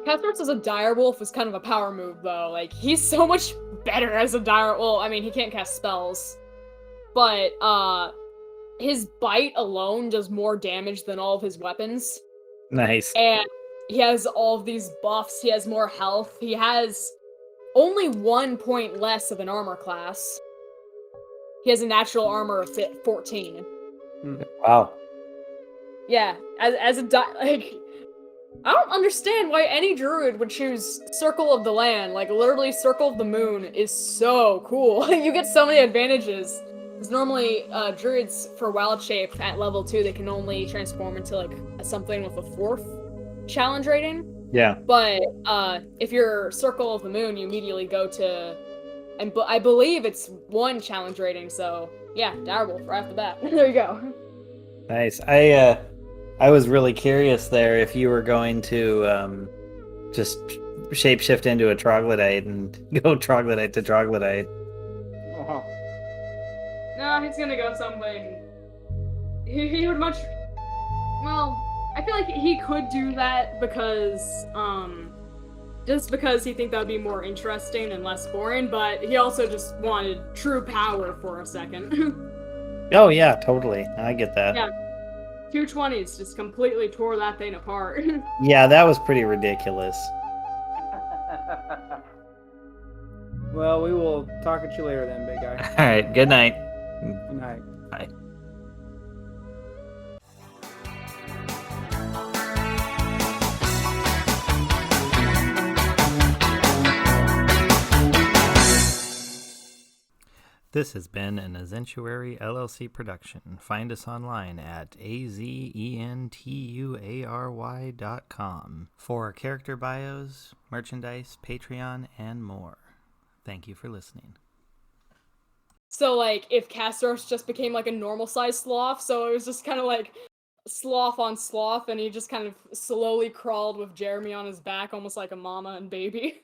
Castros as a direwolf was kind of a power move, though. Like, he's so much better as a direwolf. Well, I mean, he can't cast spells, but his bite alone does more damage than all of his weapons. Nice. And he has all of these buffs. He has more health. He has only 1 point less of an armor class. He has a natural armor of 14. Wow. Yeah, as a like, I don't understand why any druid would choose Circle of the Land. Like, literally, Circle of the Moon is so cool. You get so many advantages. Because normally, druids for wild shape at level 2, they can only transform into like something with a 4th challenge rating. Yeah. But if you're Circle of the Moon, you immediately go to, and I believe it's 1 challenge rating. So yeah, direwolf right off the bat. There you go. Nice. I was really curious there if you were going to just shapeshift into a troglodyte and go troglodyte to troglodyte. Oh. No, he's gonna go something. He would much. Well, I feel like he could do that because, just because he think that would be more interesting and less boring. But he also just wanted true power for a second. Oh yeah, totally. I get that. Yeah. 220s just completely tore that thing apart. Yeah, that was pretty ridiculous. Well, we will talk at you later then, big guy. All right. Good night. Good night. Bye. This has been an Azentuary LLC production. Find us online at azentuary.com for character bios, merchandise, Patreon, and more. Thank you for listening. So, like, if Castros just became, like, a normal-sized sloth, so it was just kind of, like, sloth on sloth, and he just kind of slowly crawled with Jeremy on his back, almost like a mama and baby.